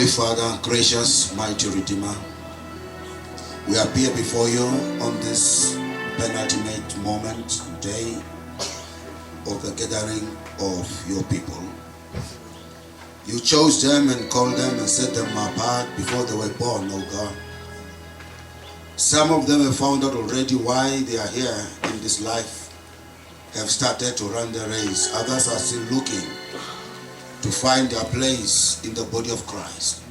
Holy Father, gracious, mighty Redeemer, we appear before you on this penultimate moment, day of the gathering of your people. You chose them and called them and set them apart before they were born, O God. Some of them have found out already why they are here in this life, have started to run the race. Others are still looking to find their place in the body of Christ.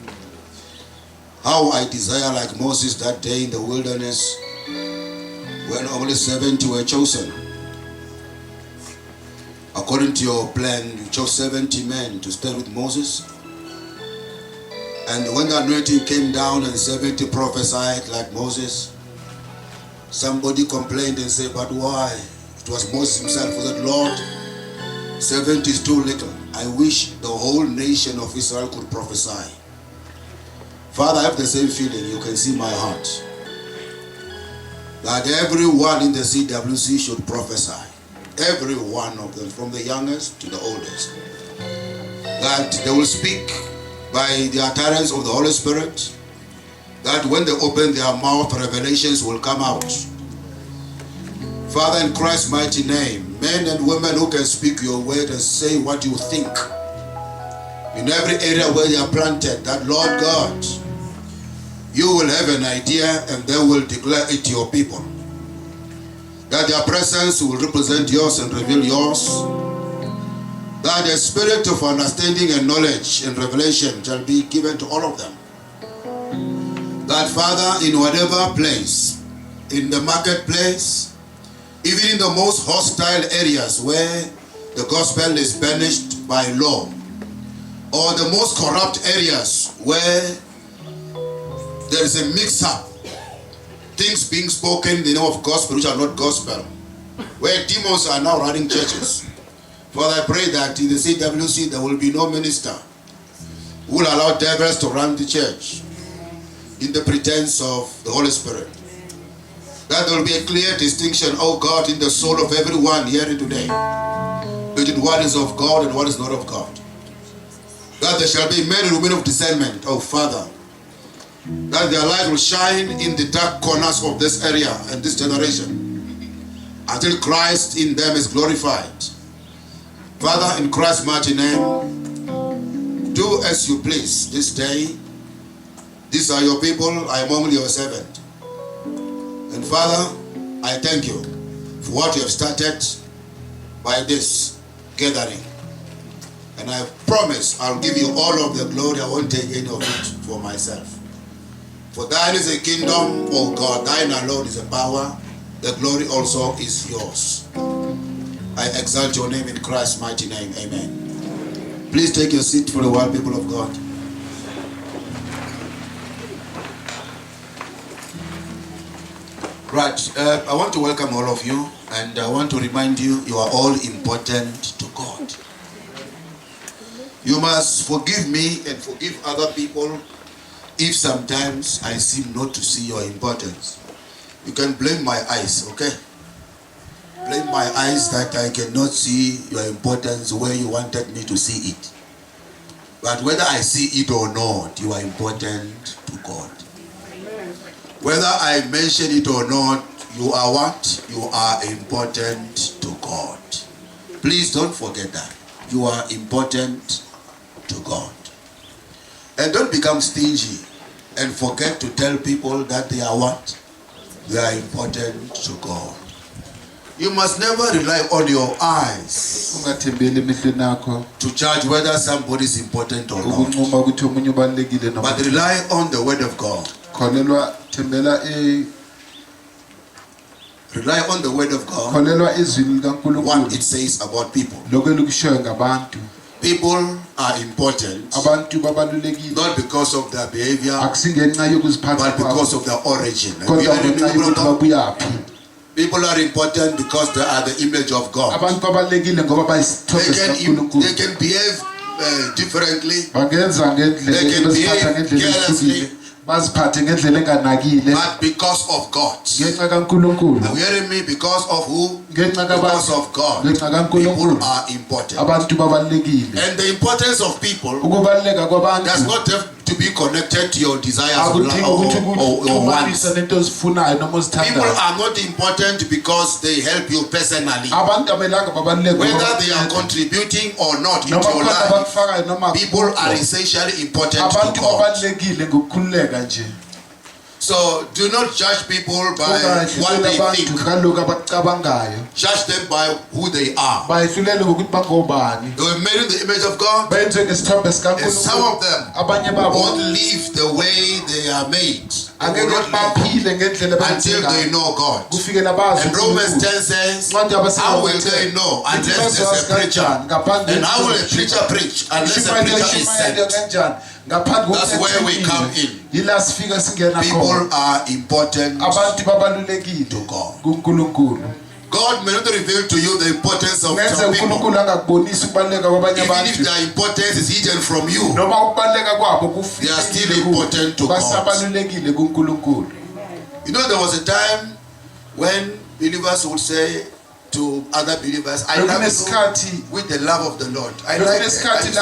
How I desire, like Moses that day in the wilderness, when only 70 were chosen. According to your plan, you chose 70 men to stand with Moses. And when the anointing came down and 70 prophesied like Moses, somebody complained and said, but why? It was Moses himself who said, Lord, 70 is too little. I wish the whole nation of Israel could prophesy. Father, I have the same feeling. You can see my heart. That everyone in the CWC should prophesy. Every one of them, from the youngest to the oldest. That they will speak by the utterance of the Holy Spirit. That when they open their mouth, revelations will come out. Father, in Christ's mighty name, men and women who can speak your word and say what you think. In every area where they are planted, that Lord God, you will have an idea and they will declare it to your people. That their presence will represent yours and reveal yours. That the spirit of understanding and knowledge and revelation shall be given to all of them. That Father, in whatever place, in the marketplace, even in the most hostile areas where the gospel is banished by law, or the most corrupt areas where there is a mix-up, things being spoken in the name of gospel which are not gospel, where demons are now running churches. Father, I pray that in the CWC there will be no minister who will allow devils to run the church in the pretense of the Holy Spirit. That there will be a clear distinction, oh God, in the soul of everyone here today, between what is of God and what is not of God. That there shall be men and women of discernment, oh Father, that their light will shine in the dark corners of this area and this generation until Christ in them is glorified. Father, in Christ's mighty name, do as you please this day. These are your people, I am only your servant. And Father, I thank you for what you have started by this gathering. And I promise I'll give you all of the glory. I won't take any of it for myself. For thine is a kingdom, O God, thine alone is a power. The glory also is yours. I exalt your name in Christ's mighty name. Amen. Please take your seat for a while, people of God. Right, I want to welcome all of you, and I want to remind you, you are all important to God. You must forgive me and forgive other people if sometimes I seem not to see your importance. You can blame my eyes, okay? Blame my eyes that I cannot see your importance where you wanted me to see it. But whether I see it or not, you are important to God. Whether I mention it or not, you are what? You are important to God. Please don't forget that. You are important to God. And don't become stingy and forget to tell people that they are what? They are important to God. You must never rely on your eyes to judge whether somebody is important or not. But rely on the word of God. Rely on the word of God. What it says about people. People are important not because of their behavior, but because of their origin. People are important because they are the image of God. They can behave differently. They can behave carelessly. But because of God. Are you hearing me? Because of who? Because of God. People are important. And the importance of people does not have to be connected to your desires or wants. People are not important because they help you personally. Whether they are contributing or not into your life, people are essentially important to God. So do not judge people by what they think. Judge them by who they are. They were made in the image of God. And some of them won't live the way they are made. They will not live until they know God. And Romans 10 says, how will they know unless there's a preacher? And how will a preacher preach unless a preacher is sent? That's where we come in. People are important to God. God may not reveal to you the importance of some people. Even if their importance is hidden from you, they are still important to God. You know, there was a time when believers would say to other believers, I love you with the love of the Lord. I like it. And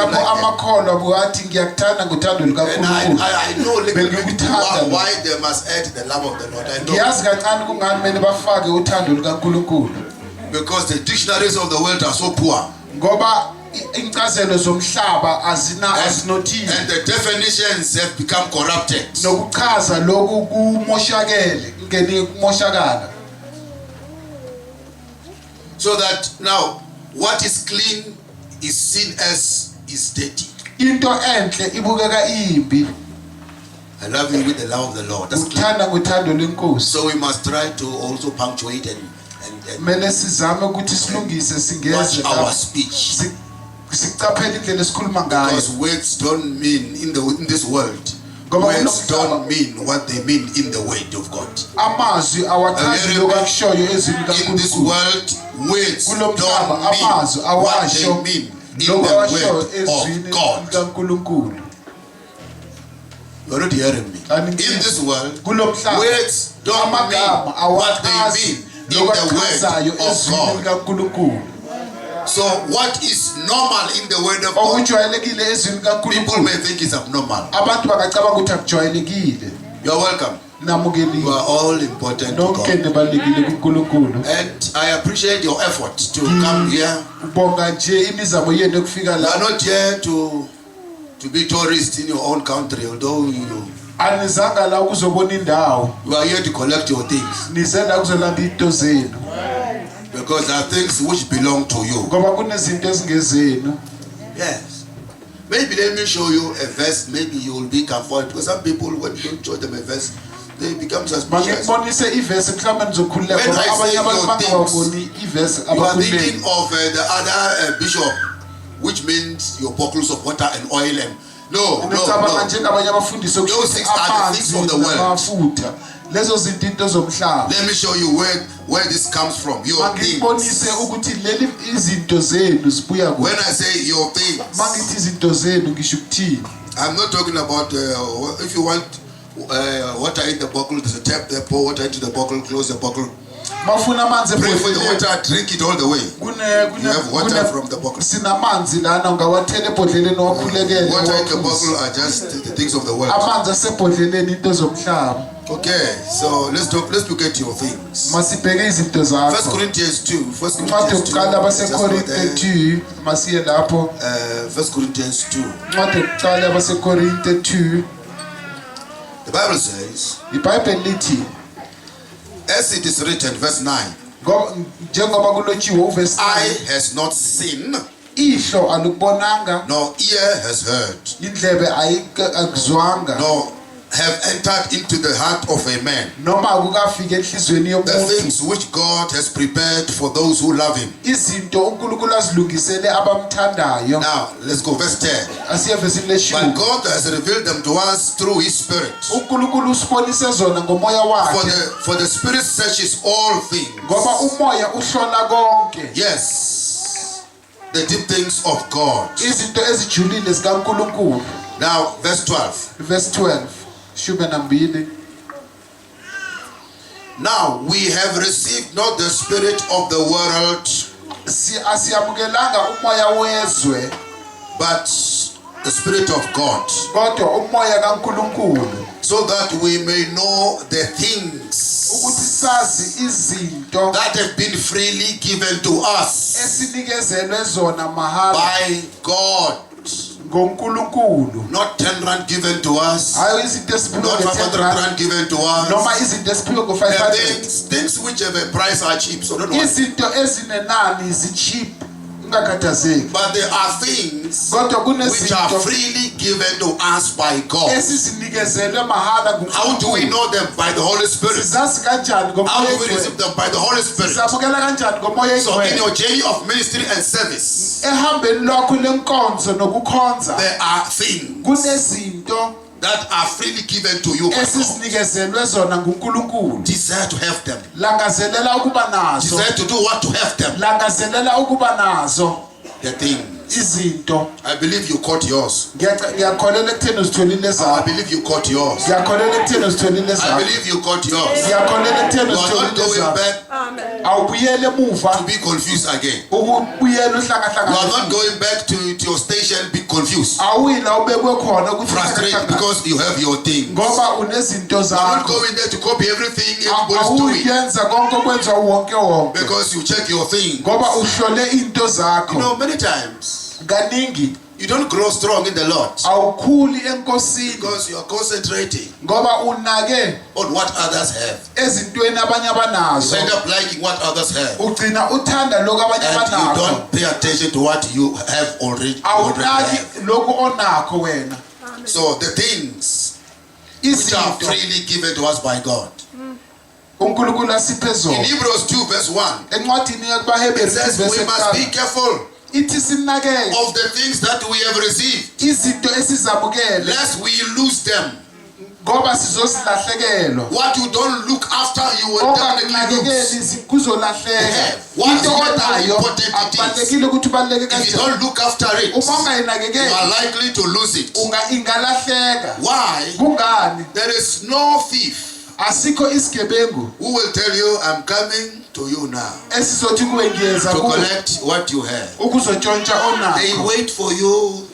I know why they must add the love of the Lord. I know. Because the dictionaries of the world are so poor. And the definitions have become corrupted. So that now what is clean is seen as is dirty. I love you with the love of the Lord. That's clean. So we must try to also punctuate and watch our speech. Because words don't mean in this world. Words don't mean what they mean in the word of God. In this world, words don't mean what they mean in the word of God. You're not hearing me. In this world, words don't mean what they mean in the word of God. So what is normal in the word of God, people may think is abnormal. You're welcome. You are all important to God. And I appreciate your effort to come here. You are not here to be tourists in your own country, although you are here to collect your things. Because there are things which belong to you. Yes. Maybe let me show you a verse. Maybe you will be comforted. Because some people, when you don't show them a verse, they become suspicious. When I say your things, you are thinking of the other bishop, which means your bottles of water and oil and no. Those things are the things of the world. Let me show you where this comes from. Your things. When I say your things, I'm not talking about if you want water in the bottle, there's a tap there, pour water into the bottle, close the bottle. Pray for the water, drink it all the way. You have water from the bottle. Water in the bottle are just the things of the world. Okay, so let's look at your things. 1 Corinthians 2. 1 Corinthians 2. The Bible says, as it is written, verse 9, eye has not seen, nor ear has heard, nor have entered into the heart of a man the things which God has prepared for those who love him. Now let's go verse 10. But God has revealed them to us through his Spirit. For the Spirit searches all things. Yes, the deep things of God. Now verse 12. Now we have received not the spirit of the world, but the Spirit of God, kodwa umoya kaNkulunkulu, so that we may know the things ukuthi sazi izinto that have been freely given to us esinikezelwe zona mahala by God. ngoNkulunkulu, Not 10 rand given to us, hayi izinto esiphiwe not 500 nge-10 rand given to us. noma izinto esiphiwe The ngo-500. things which have a price are cheap, so don't worry. Izinto ezinenani zi-cheap, ungakhathazeki. But there are things Kodwa which are kunezinto freely given to us by God. esizinikezelwe mahala How do we nguNkulunkulu. know them? By the Holy Spirit. Sizazi kanjani How ngomoya do we receive oyingcwele? them? By the Holy Spirit. Sizamukela kanjani ngomoya So in oyingcwele? your journey of ministry and service, Ehambeni lwakho lenkonzo nokukhonza there are things kunezinto that are freely given to you by God. esizinikezelwe zona nguNkulunkulu. Desire to have them. Langazelela ukuba nazo. Desire to do what? To have them. Langazelela ukuba nazo The things. izinto. I believe you caught yours. Ngiyakholela ekutheni uzitholile I zakho. believe you caught yours. Ngiyakholela ekutheni uzitholile I zakho. believe you caught yours. Ngiyakholela ekutheni You are not uzitholile going zakho. back Awubuyele to emuva be confused again. ukubuyela You are uhlangahlangana. not going back to your station be confused, Awuyila ubekwe khona ukuthi frustrated uhlangahlangana. because you have your thing. You Ngoba unezinto are not zakho. going there to copy everything everybody's doing Awuyenza konke okwenza wonke. because you check your thing. Ngoba uhlole into You zakho. know, many times Kaningi you don't grow strong in the Lord awukhuli enkosini because you are concentrating ngoba unake on what others have. ezintweni abanye You abanazo. end up liking what others have, Ugcina uthanda lokho abanye and you abanakho. don't pay attention to what you have already Awunaki have. lokho onakho wena. So the things which are Izinto freely given to us by God. uNkulunkulu asiphe In zona. Hebrews 2 verse 1, Encwadini it yakubaHebheru says we must be careful ithi sinakeke of the things that we have received, izinto esizamukele lest we lose them. ngoba sizozilahlekelwa. What you don't look after, you will definitely Ongakunakekeli lose. kuzolahleka. What Into is matter onayo important it is. akubalulekile ukuthi ubaluleke If you kanjani. don't look after it, Uma you ungayinakekeli are likely to lose it. ingalahleka. Why? Kungani? There is no thief Asikho isigebengu who will tell you, I'm coming to you now esizothi kuwe ngiyeza to kuwe collect what you have. ukuzotshontsha They onakho. wait for you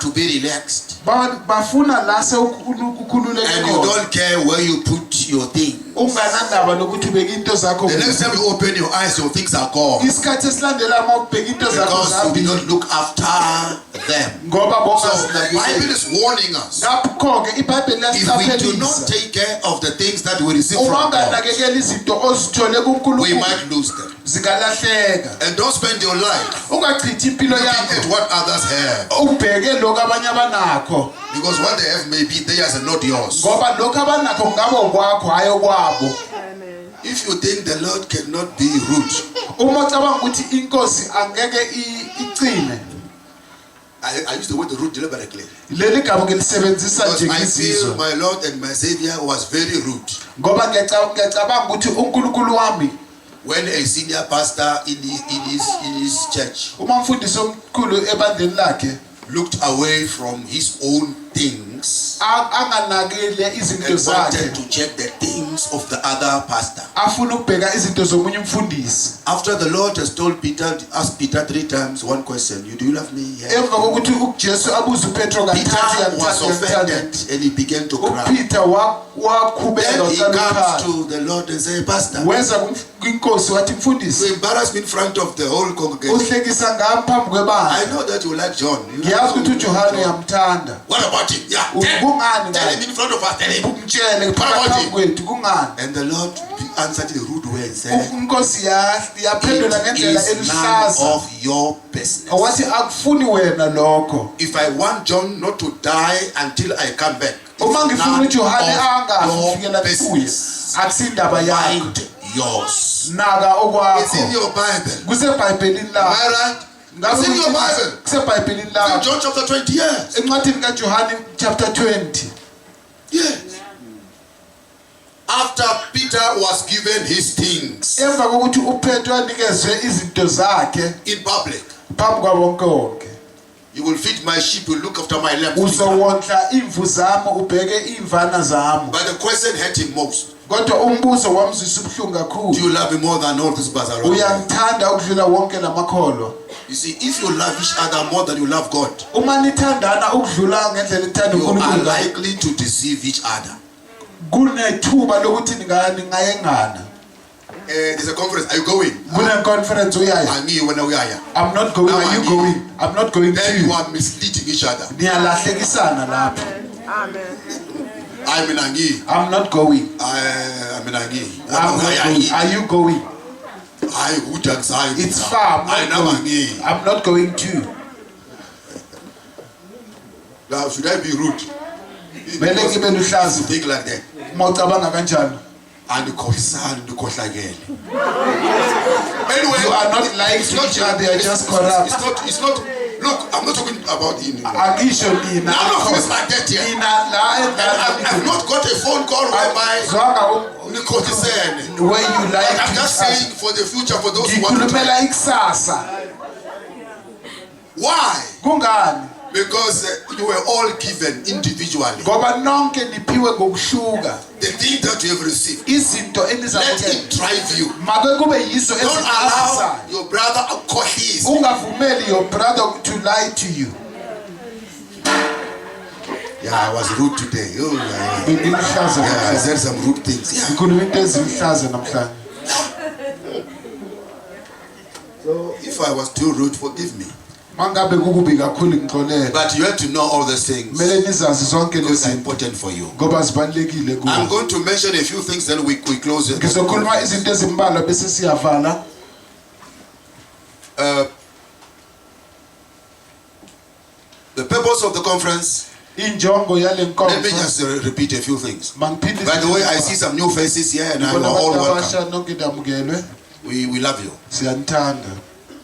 to be relaxed, Bafuna la sewukhululeke and you khona. don't care where you put your thing. Unganandaba lokuthi ubeka into zakho. The next time you open your eyes, your things are gone Isikhathi esilandela uma ubheka into zakho because you did zambili not look after them. ngoba So the Bible bongazinakekeli. is warning us. Ngakho-ke iBhayibheli If we do not liyasiqaphelisa. take care of the things that we receive Uma from God, unganakekeli izinto ozithole we kuNkulunkulu might lose them. zingalahleka. And don't spend your life Ungachithi impilo looking at yakho what others have, ubheke lokho abanye abanakho because what they have may be theirs and not yours. ngoba lokho abanakho kungaba okwakho hayi okwabo. If you think the Lord cannot be rude, Uma ucabanga ukuthi inkosi angeke icine, I use the word rude deliberately, leli gama ngilisebenzisa because nje I feel ngisizwe my Lord and my Savior was very rude ngoba ngiyacabanga ukuthi uNkulunkulu wami when a senior pastor in his church uma mfundisi omkhulu ebandleni lakhe looked away from his own things anganakile izinto and zakhe, wanted to check the things of the other pastor. afuna ukubheka izinto zomunye umfundisi. After the Lord has told Peter, asked Peter 3 times one question, do you love me? Yeah. Emva kokuthi uJesu abuza uPetro kathathu Peter was yamthanda. offended and he began to cry. uPeter wakhubeka Then he uqala comes ukukhala. to the Lord and says, Pastor, Weza kwinkosi wathi you mfundisi embarrass me in front of the whole congregation. uhlekisa ngami phambi kwebandla. I know that you like John. You like Ngiyazi ukuthi uJohane John. uyamthanda. What about him? Yeah. Kungani Tell him ngaye? in front of us. Tell him. Umtshele phambi kwethu kungani? And the Lord answered in a rude way and said, Inkosi yaphendula it ngendlela is none eluhlaza. of your business. Wathi akufuni wena lokho. If I want John not to die until I come back, Uma it's ngifuna none uJohane angafi of kufikela your kuye. business. Akusindaba yakho. Mind yours. Naka It's in okwakho. your Bible. KuseBhayibhelini Am lakho. I right? It's in your Bible. KuseBhayibhelini In lakho. John chapter 20, yes. Encwadini kaJohane chapter 20. Yes. After Peter was given his things Emva kokuthi uPetro anikezwe izinto zakhe in public, phambi kwabonke wonke. you will feed my sheep, you look after my lambs. Uzowondla imvu zami ubheke imvana zami. But the question hurt him most. Kodwa umbuzo wamzwisa ubuhlungu Do kakhulu. you love me more than all this bazaar? Uyangithanda ukudlula wonke lamakholo. You see, if you love each other more than you love God, uma nithandana ukudlula ngendlela ithanda you are uNkulunkulu likely to deceive each other. kunethuba lokuthi ningayengana. There's a conference. Are you going? Kune conference uyaya. I'm not going. Are you going? I'm not going Then you too. are misleading each other. Niyalahlekisana lapho. I'm I'm not going. I'm I'm not going. Are you going? It's far. I'm not going too. Now, should I be rude? Mele ngibe luhlaza. Think like that. Mawucabanga kanjani? And anyway, You are not like each other. You are just corrupt. It's not. Look, I'm not talking about you. Angisho nina. None of us like that here. I've not got a phone call whereby where you like I'm just saying for the future, for those who want to ngikhulumela try. ikusasa. Why? Kungani? Because you were all given individually. Ngoba nonke niphiwe ngokuhluka. The thing that you have received, Izinto let enizakuthe it drive you. make kube yizo Don't allow ezikhasa. your brother to call his. Ungavumeli your brother to lie to you. Yeah, I was rude today. Oh, Ngiluhlaza yeah, I namhlanje. said some rude things. Yeah. Ngikhuluma into eziluhlaza namhlanje. So if I was too rude, forgive me. Mangabe kukubi kakhulu ngixolele. But you have to know all these things. Kumele nizazi zonke Those are lezi important for you. ngoba zibalekile kuwe. I'm going to mention a few things, then we close it. Ngizokhuluma izinto ezimbalwa bese siyavala. The purpose of the conference, Injongo yale let me nkonzo. just repeat a few things. Mangiphinde By the way, I see some new faces here and you are all welcome. nonke ndamukelwe. We love you. Siyanithanda.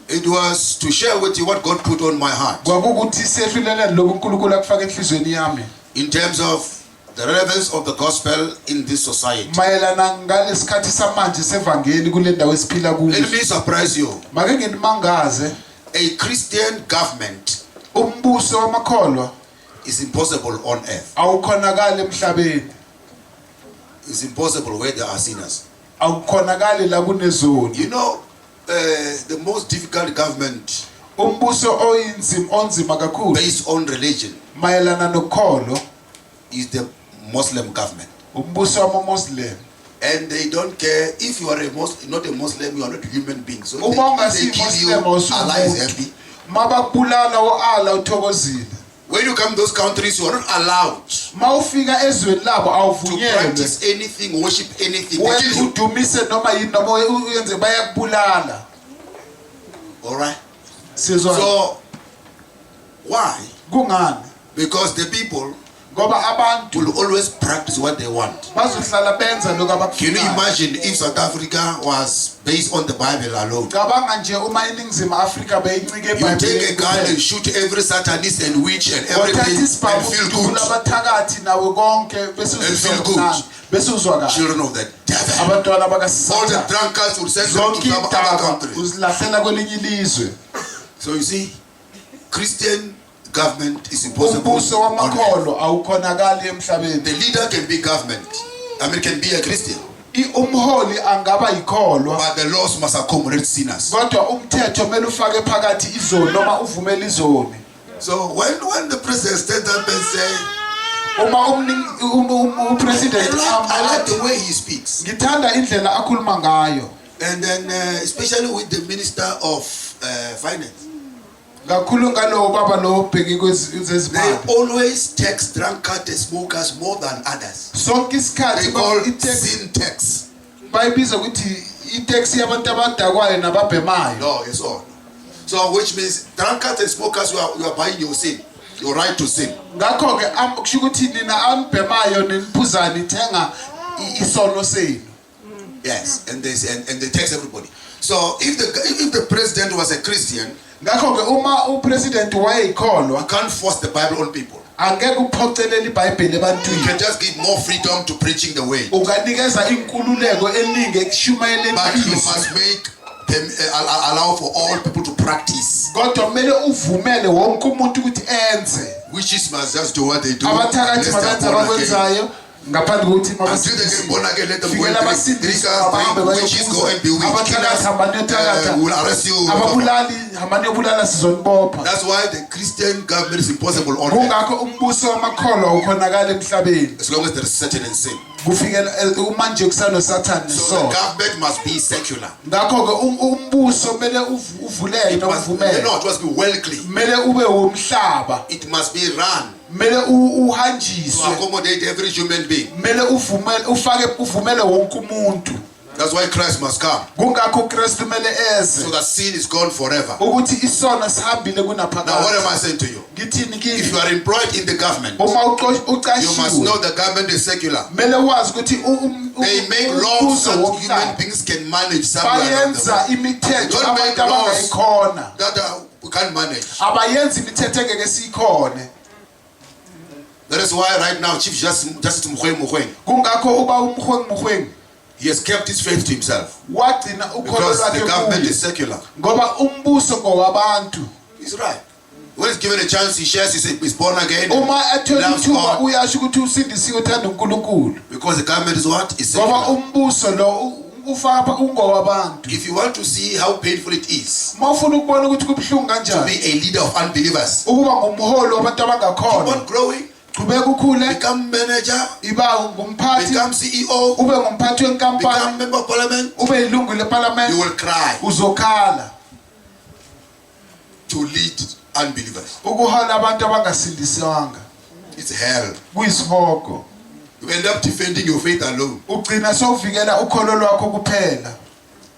It was to share with you what God put on my heart Kwakukuthi sehlulelane lokhu uNkulunkulu akufaka enhlizweni yami. in terms of the relevance of the gospel in this society. Mayelana ngalesikhathi samanje sevangeli kule ndawo esiphila kuyo. Let me surprise you. Make nginimangaze A Christian government umbuso wamakholwa is impossible on earth. awukhonakala emhlabeni. It's impossible where there are sinners. Awukhonakala la kunezoni. You know, the most difficult government Umbuso onzima kakhulu based on religion mayelana nokholo is the Muslim government. umbuso wama-Muslim. And they don't care if you are not a Muslim, you are not a human being. So Uma if ungasi they kill you, Muslim Allah is awusumuntu. happy. Mabakubulala uAllah uthokozile. When you come to those countries, you are not allowed Mawufika ezweni labo to awuvunyelwe. practice anything, worship anything. They Wenza kill you. udumise noma yini noma uyenze bayakubulala. All right. Sizwa So why? kungani? Because the people Ngoba abantu will always practice what they want. bazohlala benza lokho Can you abakufunayo. imagine if South Africa was based on the Bible alone? Cabanga nje uma iningizimu Afrika beyincike You take a gun and shoot every satanist and witch and everything and feel good. abathakathi nawe konke bese feel good. bese uzwa kahle. Children of the devil. Abantwana All the bakaSathane drunkards will send them zonke to some other idaba country. uzilahlela kwelinye ilizwe. So you see, Christian government is impossible. Umbuso on earth. wamakholo awukhonakali emhlabeni. The leader can be government. I mean, can be a Christian. Umholi angaba yikholwa But the laws must accommodate sinners. kodwa umthetho kumele ufake phakathi izoni noma uvumele izoni. So when the president stands up and say, Uma upresident I like the way he speaks. ngithanda indlela akhuluma ngayo. And then especially with the minister of finance. Kakhulu ngalo baba lo bheki They kwezezimali. always tax drunkards and smokers more than others. Sonke They isikhathi call itax sin tax. bayibiza ukuthi itax yabantu abadakwayo nababhemayo. No, it's all. So which means drunkards and smokers, you are buying your sin, your right to sin. Ngakho ke kusho ukuthi nina anibhemayo niniphuzana ithenga isono senu. Yes, and they tax everybody. So if the president was a Christian, Ngakho ke uma upresident wayeyikholwa you can't force the Bible on people. angeke uphocelele iBhayibheli You ebantwini. can just give more freedom to preaching the way. Unganikeza inkululeko eningi ekushumayeleni But you izwi. must make them allow for all people to practice. Kodwa kumele uvumele wonke umuntu ukuthi enze. Witches must just do what they do. Abathakathi unless they are mabenza born again. abakwenzayo ngaphandle kokuthi Until they get born again, let them go Fikela and abasindiswa, drink abahambe witches, go and be witch abathakathi hamba niyothatha. killers, will arrest you. Ababulali hamba niyobulala sizonibopha. That's why the Christian government is impossible on earth Kungakho umbuso wamakholwa ukhonakala emhlabeni. as long as there is Satan and sin. Kufikela manje kusano Satan So the government must be secular. ngakho ke umbuso kumele uvuleke It novumele. must be wealthy. Kumele ube womhlaba. It must be run Kumele to uhanjiswe. accommodate every human being. Kumele uvumele wonke umuntu. That's why Christ must come. Kungakho uKristu kumele So eze that sin is gone forever. ukuthi isono sihambile Now what am kunaphakade. I saying to you? Ngithini If kimi? you are employed in the government, Uma you must uqashiwe know the government is secular. kumele wazi ukuthi They make laws umbuso that human womhlaba beings can manage somewhere around the bayenza world. imithetho Don't make abantu laws. abangayikhona. That we can't manage. Abayenzi imithetho engeke siyikhone. That is why right now Chief Justice Mogoeng, Kungakho uba umhwengi he has kept his faith to himself wagcina ukholo because the lwakhe government kuye is secular. ngoba umbuso ngowabantu. He's right. When he's given a chance, he shares he's born again. Uma ethola Loves ithuba God. uyasho ukuthi usindisiwe uthanda uNkulunkulu. Because the government is what? Is Ngoba secular. umbuso lo ufaka ungowabantu. If you want to see how painful it is Mawufuna ukubona ukuthi kubhlungu to kanjani be a leader of unbelievers, ukuba ngumholi wabantu keep abangakhona. on growing, Qhubeka ukhule, become manager, iba ngumphathi, become CEO, ube ngumphathi become wenkampani, member of parliament, ube yilungu you leparlament, will cry uzokhala to lead unbelievers. ukuhola abantu abangasindiswanga. It's hell. Kuyisihogo. You end up defending your faith alone. Ugcina sowuvikela ukholo lwakho kuphela.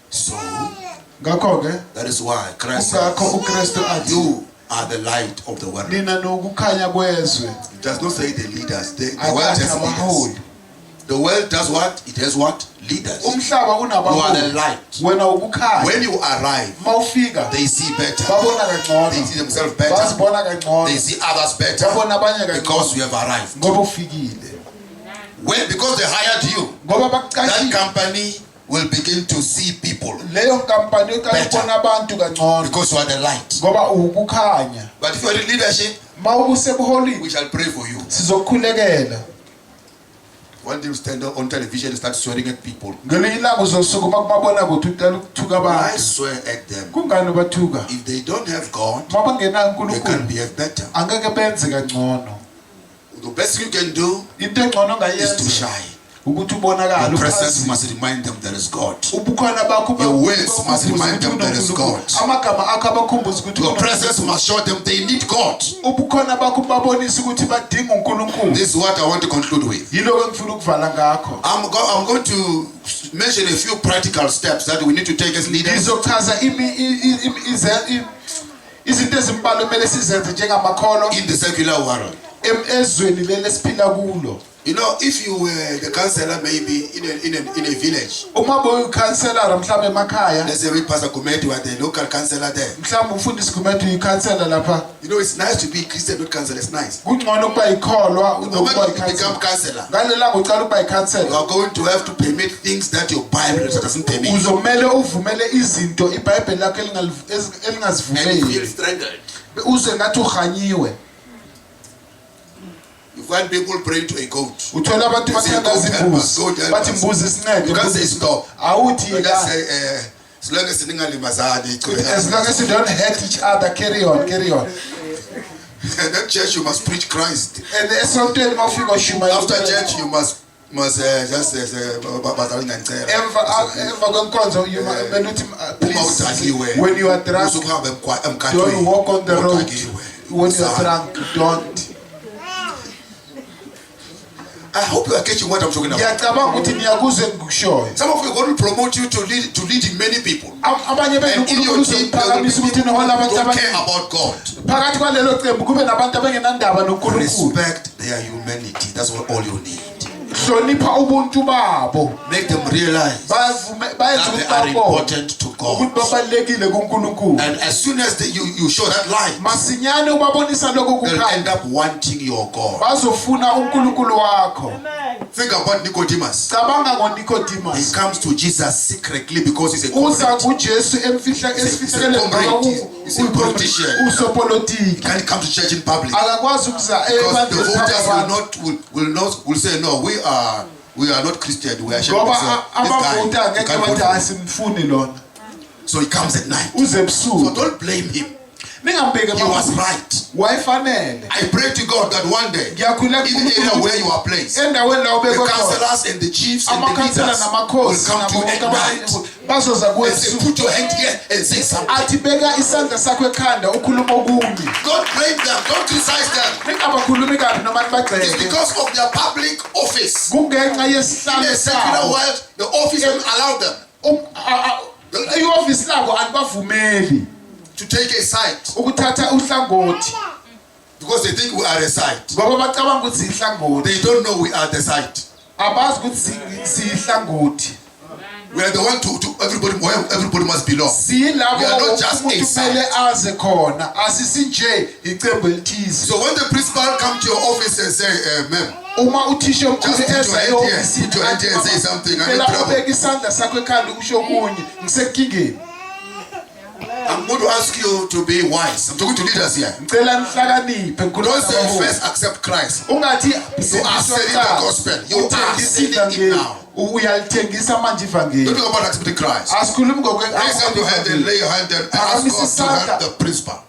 So Ngakho ke that is why Christ kungakho says, uKristu athi you are the light of the world. nina nokukhanya kwezwe. It does not say the leaders. The world Akathi has abaholi. leaders. The world does what? It has what? Leaders. Umhlaba You are the unabaholi. light. Wena ukukhanya. When you arrive, Mawufika they see better. babona They kangcono. see themselves better. Bazibona kangcono. They see others better Babona abanye because kangcono you have arrived. ngoba ufikile. When because they hired you, Ngoba that bakuqashile. company will begin to see people Leyo nkampani ukayibona abantu kangcono because you are the light. ngoba ukukhanya. But if you are in leadership, Mawubusebuholini we shall pray for you. sizokukhulekela. One day you stand on television and start swearing at people. Ngelinye ilanga uzosukuma kumabona kuthi uqala ukuthuka I abantu. swear at them. Kungani bathuka? If they don't have God, Mabangena they can uNkulunkulu behave better. angeke benze kangcono. The best you can do Into engcono is to ongayenza shine. ukuthi ubonakala Your presence uphazime. must remind them there is God. Ubukhona bakho Your words must remind them there is God. amagama akho abakhumbuza ukuthi Your presence must show them they need God. ubukhona bakho babonisa ukuthi badinga uNkulunkulu. This is what I want to conclude with. Yiloko engifuna ukuvala ngakho. I'm going to mention a few practical steps that we need to take as leaders Ngizochaza izinto ezimbalwa emele sizenze njengamakholwa in the secular world. ezweni leli esiphila kulo. You know, if you were the counselor maybe in a village, Uma boyikhanselara mhlawumbe emakhaya, let's say we Pastor Kumeti were the local counselor there. mhlawumbe umfundisi kumele uyikhansela lapha. You know, it's nice to be Christian, not counselor. It's nice. Kungcono ukuba yikholwa The unokuba moment you yikhansela. become counselor, Ngalelanga uqala ukuba you yikhansela. are going to have to permit things that your Bible doesn't permit. Uzomele uvumele izinto iBhayibheli lakho And you feel elingazivumeli. strangled. Uze ngathi uhanyiwe. You find people praying to a goat. Uthola abantu They say, bathandaza "God help us, imbuzi. God help Bathi us." imbuzi isincede. You can't say stop. Awuthi You just yeka. say, as long as you As long as you don't hurt each other, carry on, carry on. in that church you must preach Christ. And esontweni mawufika ushuma. After church you must just Emva kwenkonzo you mele uthi please when you are drunk don't walk on the road. When you are drunk don't. I hope you are catching what I'm talking about. Ngiyacabanga ukuthi niyakuzwe ngikushoyo. Some of you are going to promote you to lead many people. Abanye And in your benuNkulunkulu team, there will be uzophakamisa ukuthi people nohola who abantu don't care abaningi. about God. Phakathi kwalelo qembu kube nabantu abangenandaba noNkulunkulu. Respect their humanity. That's all you need. Hlonipha ubuntu babo. Make them realize Bayenze that they are ukuthi babone important to God. And as soon as you show that light, they'll end up wanting your God. Think about Nicodemus. He comes to Jesus secretly because he's a comrade. He's a politician. He can't come to church in public because the voters will say no. We are not Christian. We are Shepherds. So he comes at night. So don't blame him. He was right. I pray to God that one day, in the area where you are placed, the counselors and the chiefs and the leaders will come to you at night and say, put your hand here and say something. Don't blame them. Don't criticize them. It's because of their public office. In a secular world, the office will allow them to take a side because they think we are a side. They don't know we are the side. We are the one to everybody must belong. We are not just a side. So when the principal comes to your office and say, ma'am, just put your hand here and say something, I'm in trouble. I'm going to ask you to be wise. I'm talking to leaders here. Don't say first accept Christ. You are selling the gospel. You are selling it now. Don't talk about accepting Christ. Raise up your hand and lay your hand and ask God to help the principal.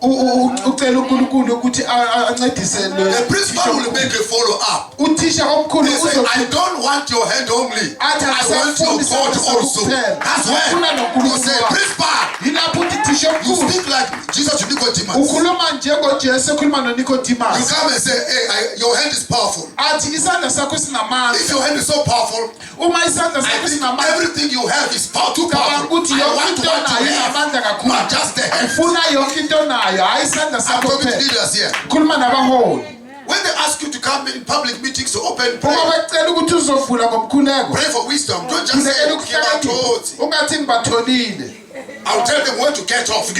The principal will make a follow-up. They say, I don't want your hand only. I want your God also. That's when you say, principal, you speak like Jesus to Nicodemus. You come and say, hey, your hand is powerful. If your hand is so powerful, I think everything you have is too powerful. I want what you have, not just the hand. I'm talking to leaders here. When they ask you to come in public meetings to open prayer, pray for wisdom. Don't just say, I'll tell them when to get off.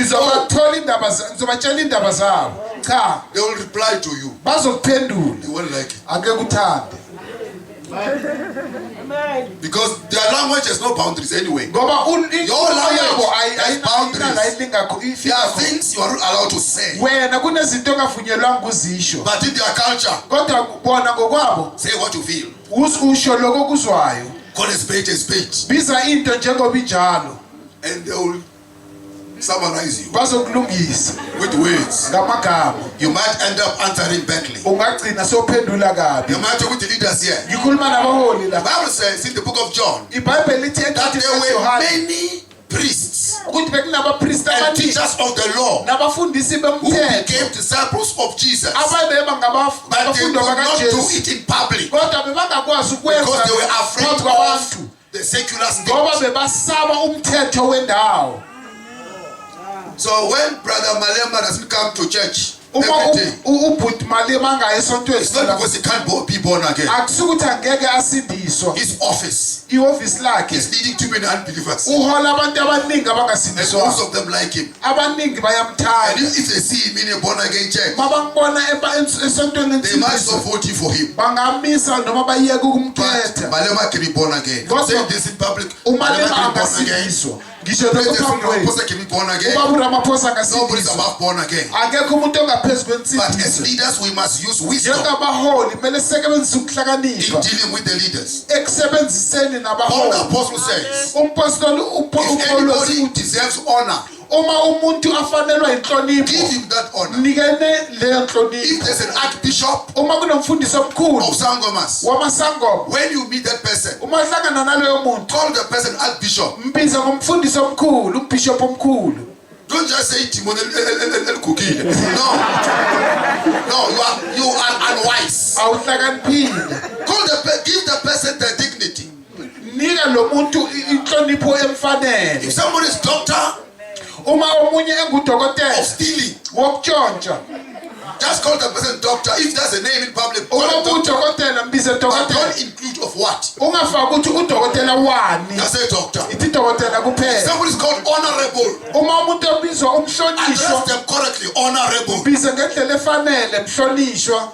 They will reply to you. You won't like it. Because their language has no boundaries anyway. Your language has boundaries. There are things you are not allowed to say. But in their culture, say what you feel. Call a spade a spade. And they will summarize you with words. You might end up answering badly. You might talk with the leaders here. The Bible says in the book of John that there were many priests and teachers of the law who became disciples of Jesus, but they could not do it in public because they were afraid of the secular state. So when Brother Malema doesn't come to church every day, it's not because he can't be born again. His office is leading too many unbelievers, and most of them like him. And if they see him in a born again church, they might stop voting for him. But Malema can be born again. Say this in public. Malema can be born again. Nobody's above born again. But as leaders, we must use wisdom in dealing with the leaders. Paul the apostle says, if anybody deserves honor, give him that honor. If there's an archbishop of Sangomas, when you meet that person, call the person archbishop. Don't just say Timon el Kukile. No, you are unwise. Give the person the dignity. If somebody is doctor of stealing, just call the person doctor. If there's a name in public, call him doctor. But don't include it of what? Ungafaka ukuthi udokotela wani. I say doctor. Ithi dokotela kuphela. Somebody is called honorable. Uma umuntu obizwa umhlonishwa. Address them correctly, honorable. Biza ngendlela efanele mhlonishwa.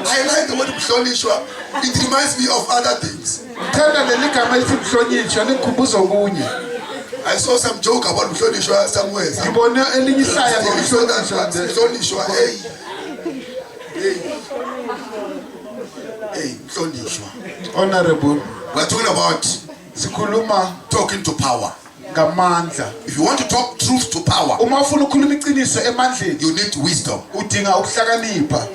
I like the word mhlonishwa. It reminds me of other things. Thanda leligama elithi mhlonishwa likhumbuza okunye. I saw some joke about mhlonishwa somewhere. Ngibone elinye ihlaya ngomhlonishwa. Mhlonishwa, hey. Hey, mhlonishwa. Honorable. We're talking about sikhuluma talking to power. Ngamandla. If you want to talk truth to power, uma ufuna ukukhuluma iqiniso emandleni, you need wisdom. Udinga ukuhlakanipha.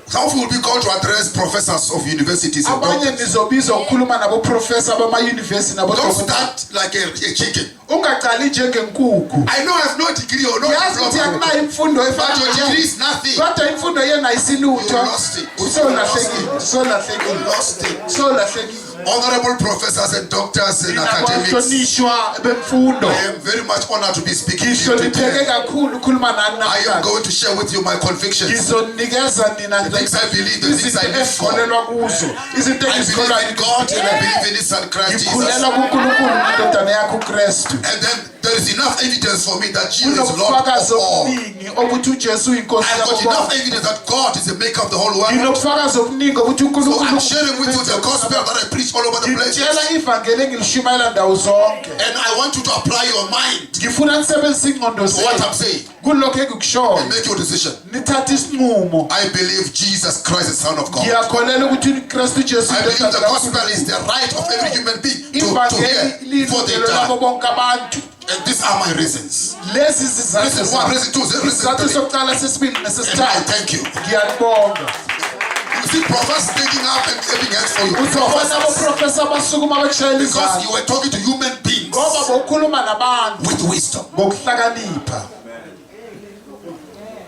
Some of you will be called to address professors of universities. Abanye nizobizwa ukukhuluma nabo professor bama university nabo don't start like a chicken. Ungaqali njengenkukhu. I know I have no degree or no diploma. But your degree is nothing. Kodwa imfundo yena ayisilutho. You lost it. You lost it. Honorable professors and doctors and academics, I am very much honored to be speaking to you today. I am going to share with you my convictions, the things I believe, the things I live for. I believe in God and I believe in His Son Christ Jesus. And then there is enough evidence for me that Jesus is Lord of all. I've got enough evidence that God is the maker of the whole world. So I'm sharing with you the gospel that I preach all over the place. And I want you to apply your mind to what I'm saying and make your decision. I believe Jesus Christ is the Son of God. I believe the gospel is the right of every human being to hear before they die. And these are my reasons. Reason 1, reason 2, reason 3. And I thank you. You see prophets taking up and clapping hands for you. Because you were talking to human beings with wisdom.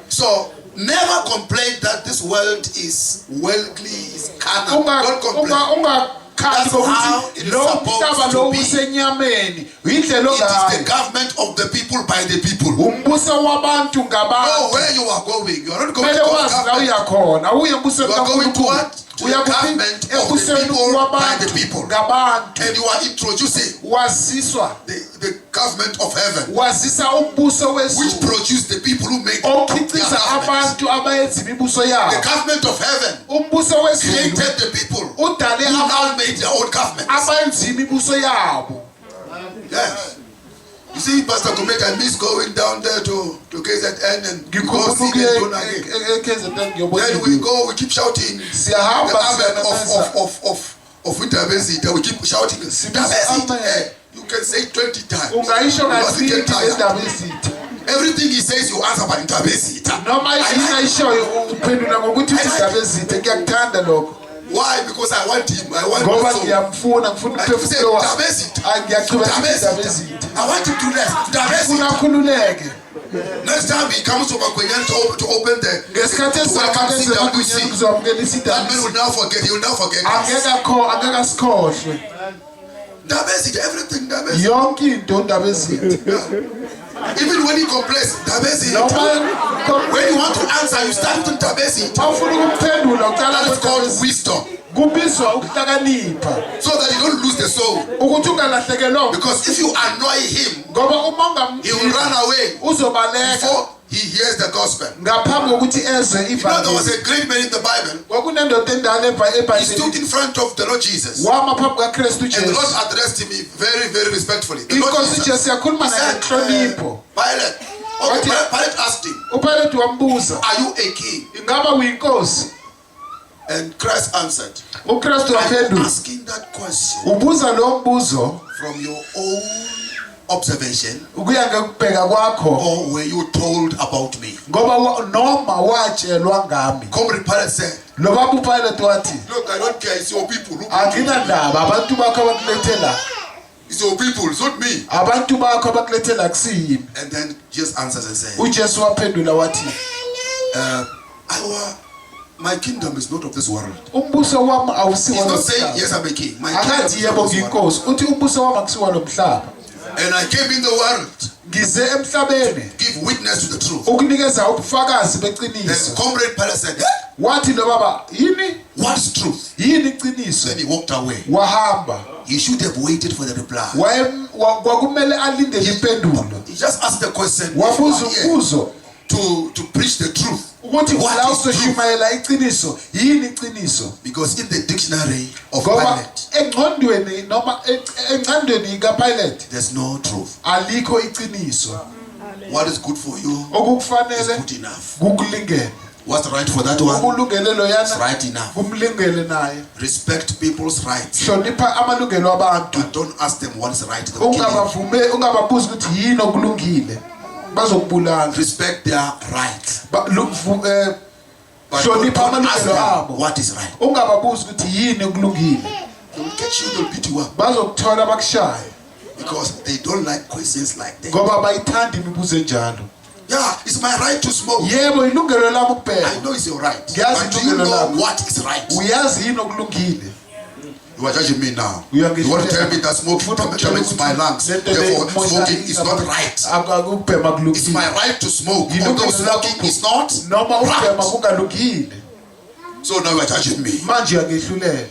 So never complain that this world is worldly, is carnal. Don't complain. That's how it is supposed to be. It is the government of the people by the people. Know where you are going. You are not going to God's government. You are going to what? To the government of the people by the people. And you are introducing the government of heaven, which produce the people who make their government. The government of heaven created the people who now made their own government. Yes. You see, Pastor Kumet, I miss going down there to KZN and go see them again. Then we go, we keep shouting the amen of Winterbezit. We keep shouting, Winterbezit. You can say 20 times. You must get tired. Everything he says, you answer by Winterbezit. Why? Because I want him. I want him. I say, I want him to rest. Next time he comes to Makwenyan to open the welcome CWC, that man will now forget. He will now forget us. Everything even when he complains, when you want to answer, you start with Dabesi. That is called wisdom. So that you don't lose the soul. Because if you annoy him, he will run away before he hears the gospel. You know, there was a great man in the Bible. He stood in front of the Lord Jesus. And the Lord addressed him very, very respectfully. The Lord Jesus. He said, Pilate. Pilate asked him, are you a king? And Christ answered, I'm asking that question from your own observation, or were you told about me? Comrade Pilate said, look, I don't care, it's your people. It's your people, it's not me. And then Jesus answers and says, my kingdom is not of this world. He's not saying, yes, I'm a king. My kingdom is not of this world. And I came in the world to give witness to the truth. Then Comrade Pilate said, wathi lo baba yini what's truth? yini iqiniso Then he walked away. wahamba He should have waited for the reply. kwakumele alindele impendulo He just asked the question. wabuza If you are here umbuzo to preach the truth. ukuthi la What is truth? uzoshumayela iqiniso yini iqiniso Because in the dictionary of ngoba Pilate, engqondweni noma engqondweni kaPilate there's no truth. alikho iqiniso What is good for you is okufanele good enough. kukulingene What's right for that one ukulungele lo is yana right enough. kumlingele naye Respect people's rights, hlonipha amalungelo abantu but don't ask them what is right. They'll kill you. ungababuza ukuthi yini okulungile bazokubulala Respect their rights, Ba- but hlonipha don't ask amalungelo them abo what is right. ungababuza ukuthi yini okulungile They'll catch you, they'll beat you up bazokuthola bakushaye because they don't like questions like that. ngoba bayithanda imibuzo enjalo Yeah, it's my right to smoke. yebo ilungelo lami I ukubheka know it's your right, Yes, but do it's you your know right. what is right? uyazi yini okulungile You are judging me now. You are You want to getting- tell me that smoking damage my lungs. Therefore, smoking is not right. akubhema It's my kulungile right to smoke, You although don't know smoking is not noma ubhema right. kungalungile So now you are judging me. manje uyangehlulela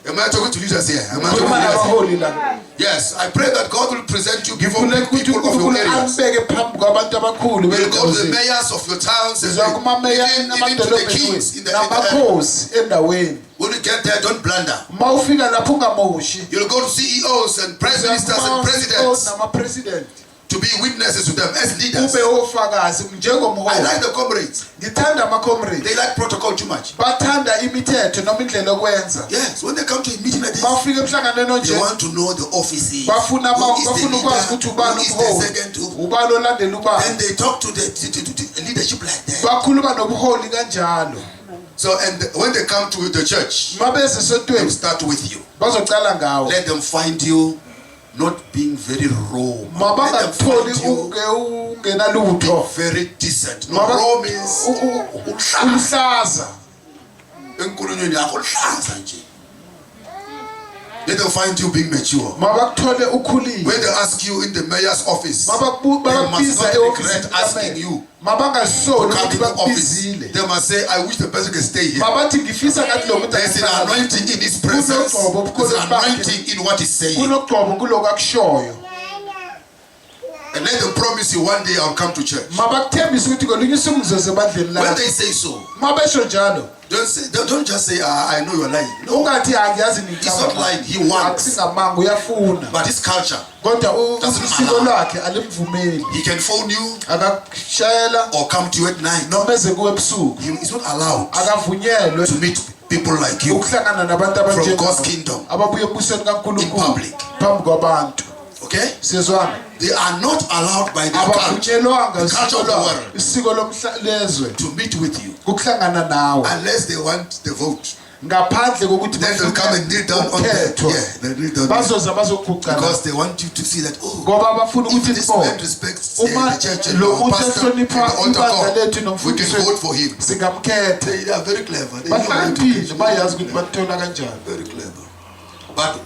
Am I talking to leaders here? Am I talking to khuluma leaders here? nabaholi la Yes, I pray that God will present you before ngifuna the ukuthi people of your uNkulunkulu areas. ambeke phambi kwabantu abakhulu We'll go to the bezindawo mayors of your towns and sizwa kumameya even to the kings in the area. namakhosi endaweni When you get there, don't blunder. uma ufika lapho ungamoshi You'll go to CEOs and prime ministers and presidents namapresident to be witnesses to them as leaders. ube ofakazi I njengomholi like the comrades. ngithanda amacomrade They like protocol too much. bathanda imithetho noma indlela yokwenza Yes, when they come to a meeting like this, bafika emhlanganweni they onje want to know the offices. bafuna Who is the bafuna ukwazi leader? ukuthi Who ubani is the umholi second? ubani olandela ubani Then they talk to the leadership like that. bakhuluma nobuholi kanjalo So, and when they come to the church, mabeze they'll esontweni start with you. bazocala ngawo Let them find you not being very raw. Let them mabangakutholi find you ungenalutho very decent. No, raw means umhlaza enkulunweni yakho uhlaza nje. Let them find you being mature. mabakuthole ukhulile When they ask you in the mayor's office, they must babakubiza not ehofisini regret asking you mabangasoli to come ukuthi into office. bakubizile They must say, I wish the person can stay here. mabathi ngifisa kathi lo muntu There's an anointing in his presence. There's an anointing in what he's saying. kunogcobo kuloku akushoyo And let them promise you one day I'll come to church. mabakuthembisa ukuthi kolunye usuku ngizoze ebandleni When lakho they say so, mabesho njalo don't just say, I know you're lying. No, ungathi angiyazi it's not lying. He wants. akusingamanga uyafuna But his culture, kodwa Doesn't usiko allow. lwakhe alimvumeli he can phone you akakushayela or come to you at night. noma eze kuwe ebusuku He's not allowed akavunyelwe to meet people like you ukuhlangana nabantu from abanjengawe God's kingdom. ababuye embusweni In kaNkulunkulu public. phambi kwabantu Okay? sizwana They are not allowed by their culture abavunyelwanga The culture of the world. isiko lezwe to meet with you ukuhlangana nawe unless they want the vote. ngaphandle kokuthi Then they'll come and kneel down on ukhetho they'll kneel down bazoza bazokuguqana because they want you to see that, oh, ngoba bafuna if ukuthi this libone man respects uma the church and lo our muntu pastor and the ehlonipha altar ibandla lethu call, we nomfundisi can vote for him. singamkhetha They are very clever. They know how to bahlakaniphile preach. bayazi ukuthi bakuthola kanjani Very clever. But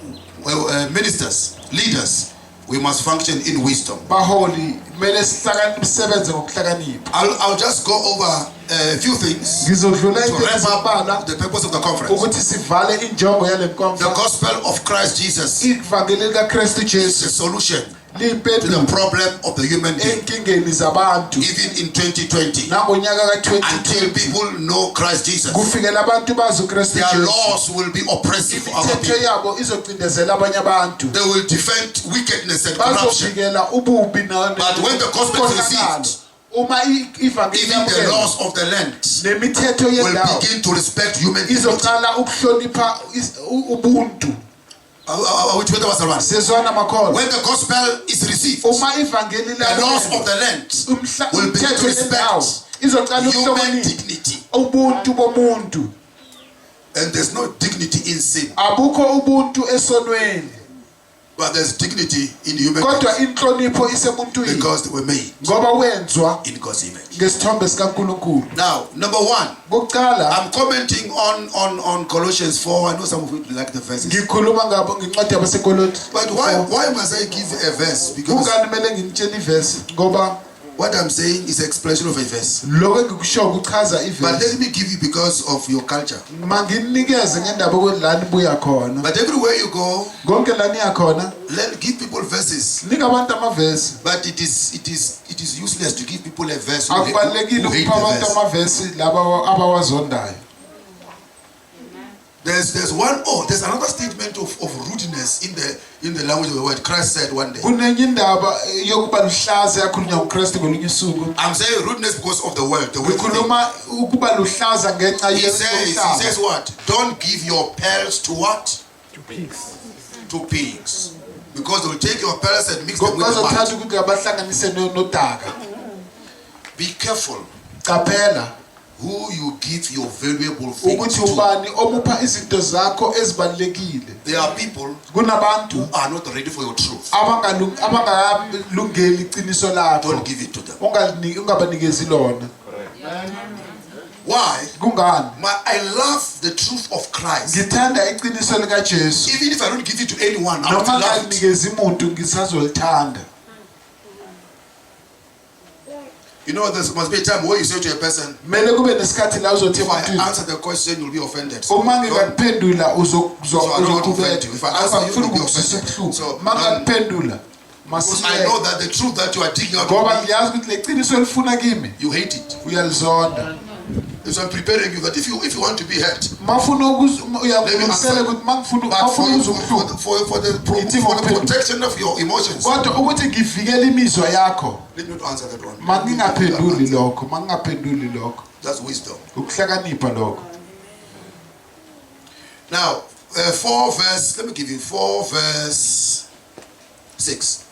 ministers, leaders, we must function in wisdom. baholi kumele sisebenze ngokuhlakanipha I'll just go over a few things ngizodlula to into wrap ezibala up the purpose of the conference. ukuthi sivale injongo yale The nkonfa gospel of Christ Jesus ivangeli likaKristu is Jesu a solution to the liyimpendulo problem of the human being, enkingeni zabantu even in 2020. nangonyaka Until ka-2020 people know Christ Jesus, kufikela abantu bazi uKristu their Jesu laws will be oppressive for other imithetho people. yabo izocindezela abanye abantu They will defend wickedness and corruption. bazovikela ububi But when the gospel is received, uma ivangeli even the yamukelwa laws of the land nemithetho will yendawo begin to respect human dignity. izoqala ukuhlonipha ubuntu Are we together, Pastor Ron? sizwana makholwa When the gospel is received, uma ivangeli the laws of the land will begin to yendawo respect izoqala human ukuhlonipha dignity. ubuntu bomuntu And there's no dignity in sin, abukho ubuntu esonweni but there's dignity in human kodwa dignity inhlonipho isemuntwini because they were made ngoba wenzwa in God's image. ngesithombe sikaNkulunkulu Now, number one, kokuqala I'm commenting on Colossians 4. I know some of you like the verses. ngikhuluma ngabo ngincwadi yabasekoloti But why must I give a verse? Because kungani kumele ngimtshele ivesi ngoba What I'm saying is an explanation of a verse. Lokho ngikusho ukuchaza But ivesi. let me give you because of your culture. Manginikeze ngendaba ukuthi buya khona. But everywhere you go, Konke la niya khona, give people verses. nika abantu amavesi. But it is useless to give people a verse who Akubalekile hate ukupha abantu the verse. amavesi laba abawazondayo. There's another statement of rudeness in the language of the word. Christ said one day. Kunenye indaba yokuba luhlaza yakhulunywa uKristu ngolunye usuku. I'm saying rudeness because of the word. Ukhuluma ukuba luhlaza ngenxa He says what? Don't give your pearls to what? To pigs. To pigs. Because they will take your pearls and mix them with the bazothatha mud. ukuthi abahlanganise nodaka. Be careful Qaphela who you give your valuable things ukuthi to. ubani omupha izinto zakho ezibalekile. There are people Kunabantu who are not ready for your truth. abangalungeli iqiniso lakho. Don't give it to them. Ungabanikezi lona. Why? Kungani? I love the truth of Christ. Ngithanda iqiniso lika Jesu. Even if I don't give it to anyone, I Noma will love it. nganikezi umuntu ngisazolithanda. You know, there must be a time where you say to a person, Mele kube nesikhathi la uzothi if I emntwini. answer the question, you'll be offended. Uma ngingakuphendula So I don't want to offend you. If I answer you, you'll be uzokuzwa offended. So, mangakuphendula because I know that the truth that you are digging out ngoba of me, ngiyazi ukuthi leqiniso elifuna kimi you hate it. uyalizonda. So I'm preparing you that if you want to be hurt, Mafuna uyalungisela ukuthi mangifuna but mafuna uzokuhlupha. for the protection of your emotions, Kodwa ukuthi ngivikele imizwa yakho let me not answer that one. mangingaphenduli lokho. That's wisdom. Ukuhlakanipha lokho. Now, let me give you 4 verse 6.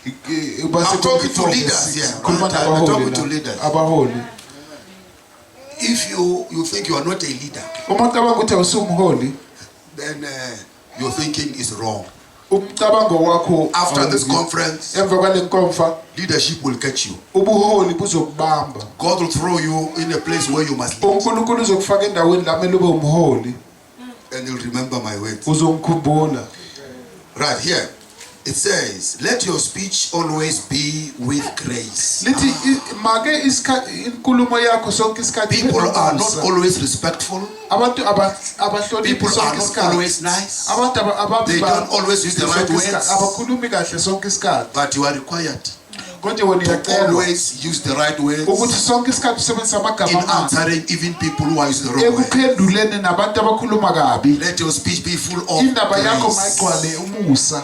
I'm talking to leaders here. I'm talking to leaders. Abaholi. If you think you are not a leader, Uma cabanga ukuthi awusumholi, then your thinking is wrong. umcabango wakho After this conference, emva kwale nkonfa leadership will catch you. ubuholi buzokubamba. God will throw you in a place where you must lead. uNkulunkulu uzokufaka endaweni la mele ube umholi, And you'll remember my words. uzongikhumbula. Right here, it says, let your speech always be with grace. Lithi make inkulumo yakho sonke isikhathi. People are not always respectful. Abantu abahloniphi People are sonke not isikhathi. always nice. Abantu They don't always use the right words. abakhulumi kahle sonke isikhathi. But you are required Kodwa wena to uyacelwa always use the right words ukuthi sonke isikhathi usebenzisa in amagama amahle answering even people who are using the wrong words. ekuphenduleni nabantu abakhuluma kabi. Let your speech be full of Indaba yakho grace. mayigcwale umusa.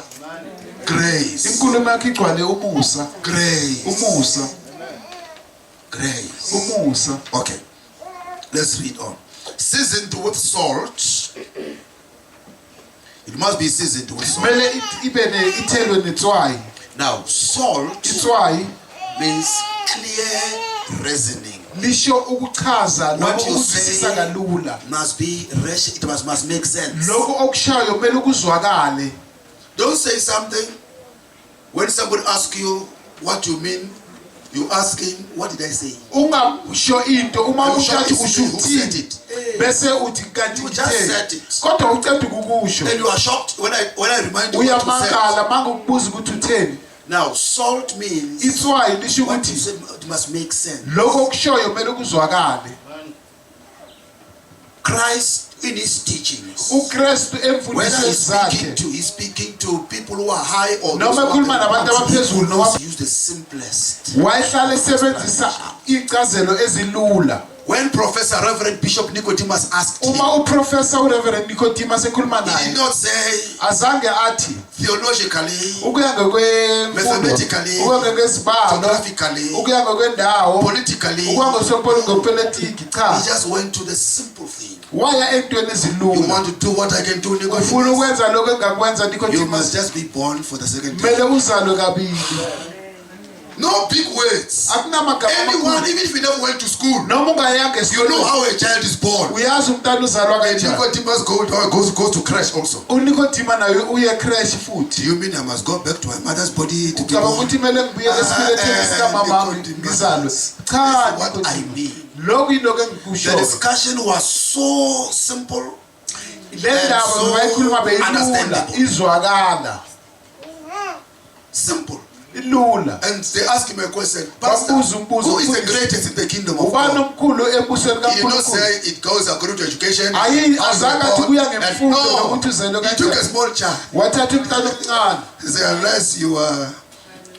Grace. Inkulumo yakho igcwale umusa. Grace. Umusa. Grace. Umusa. Okay. Let's read on. Seasoned with salt. It must be seasoned with salt. Mele ibe ithelwe netswayi. Now, salt Itswayi means clear reasoning. lisho ukuchaza noma What you ukuzwisisa say kalula. must be it must make sense. Lokho okushayo mele kuzwakale. Don't say something when somebody asks you what you mean. You ask him, what did I say? Ungasho into uma You ushathi should say who said ushuthi it. bese uthi kanti You just said ngithe. it. Kodwa uceda ukukusho. And you are shocked when I remind you what you said. Uyamangala mangokubuza ukuthi utheni. Now, salt means Itswayi lisho what you ukuthi say it must make sense. lokho okushoyo mele kuzwakale. Christ in his teachings, uKristu whether emfundisweni zakhe he's speaking to people who are high or noma ekhuluma nabantu abaphezulu noma use the simplest. wayehlala esebenzisa icazelo ezilula. When Professor Reverend Bishop Nicodemus asked him, Uma uprofessor uReverend Nicodemus ekhuluma he naye did not say azange athi theologically, ukuya ngokwemfundo, mathematically, ukuya ngokwesibalo, geographically, ukuya ngokwendawo, politically. ukuya ngopolitiki. He Cha, just went to the simple thing. waya entweni You ezilula. want to do what I can do, Ufuna Nicodemus? ukwenza lokho engakwenza You Nicodemus, must just be born for the second time. mele uzalwe kabili. No big words. Akunamagama Anyone, amakhulu. even if you never went to school, Noma ungayanga you know esikoleni how a child is born. uyazi umntana uzalwa kanjani. Nicodemus goes to crash also. uNicodemus naye uye crash Do futhi. you mean I must go back to my mother's body to be Ucabanga born? ukuthi mele ngibuyele esibelethweni sikamama ngizalwe. Cha, That's what I mean. lokho yiloko The engikusho. discussion was so simple. Le ndaba so bayikhuluma beyilula understandable. izwakala. Simple. ilula. And they ask him a question, Pastor, who is the greatest in the kingdom of God? He not say it goes according to education. No, he took a small child. He said, unless you are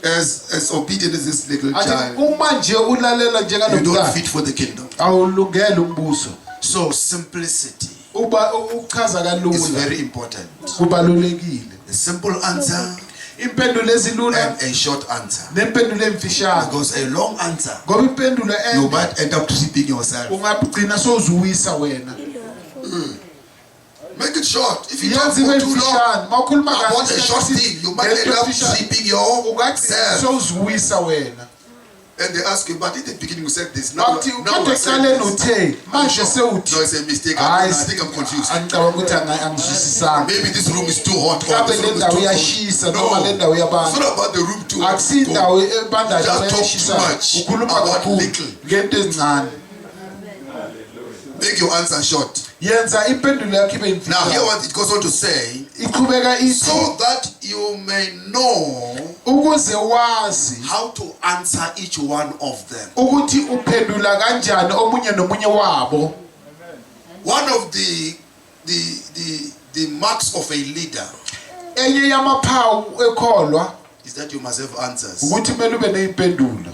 as obedient as this little child, you don't fit for the kingdom. So simplicity is very important. A simple answer and a short answer. Because a long answer, you might end up sleeping yourself. Make it short. If you talk for too long about a short thing, you might end up sleeping yourself. And they ask you, but in the beginning you said this. Now you said this. No, it's a mistake. I think I'm confused. Maybe this room is too hot or this room is too cold. No, it's not about the room too hot. Just talk too much about little. Make your answer short. Now here what it goes on to say, so that you may know how to answer each one of them. One of the marks of a leader is that you must have answers